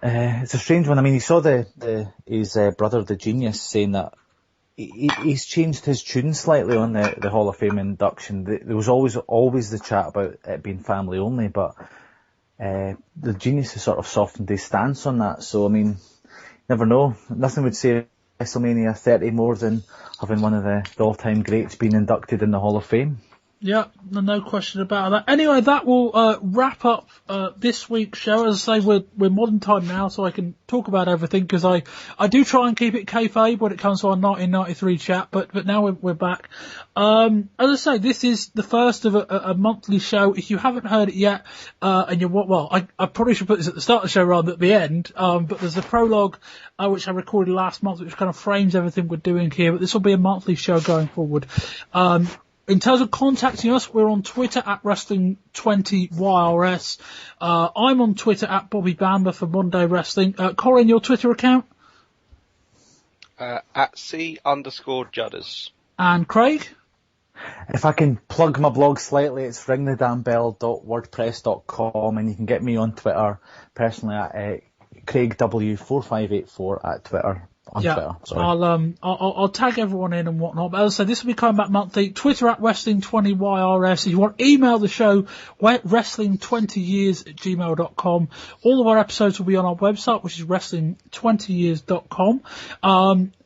it's a strange one. I mean, you saw his brother, the Genius, saying that he's changed his tune slightly on the Hall of Fame induction. There was always the chat about it being family only, but the Genius has sort of softened his stance on that. So I mean, never know. Nothing would say WrestleMania 30 more than having one of the all-time greats being inducted in the Hall of Fame. Yeah, no question about that. Anyway, that will wrap up this week's show. As I say, we're modern time now, so I can talk about everything, because I do try and keep it kayfabe when it comes to our 1993 chat, but now we're back. As I say, this is the first of a monthly show. If you haven't heard it yet, and I probably should put this at the start of the show rather than at the end, but there's a prologue which I recorded last month, which kind of frames everything we're doing here, but this will be a monthly show going forward. In terms of contacting us, we're on Twitter at Wrestling20YRS. I'm on Twitter at Bobby Bamber for Monday Wrestling. Colin, your Twitter account? At C_Judders. And Craig? If I can plug my blog slightly, it's ringthedamnbell.wordpress.com, and you can get me on Twitter personally at CraigW4584 at Twitter. Twitter, I'll tag everyone in and whatnot. But as I say, this will be coming back monthly. Twitter at Wrestling20YRS. If you want to email the show, wrestling20years@gmail.com. All of our episodes will be on our website, which is wrestling20years.com.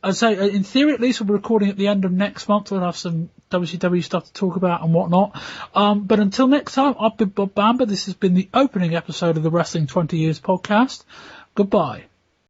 As I say, in theory at least, we'll be recording at the end of next month. We'll have some WCW stuff to talk about and whatnot. But until next time, I've been Bob Bamber. This has been the opening episode of the Wrestling 20 Years podcast. Goodbye.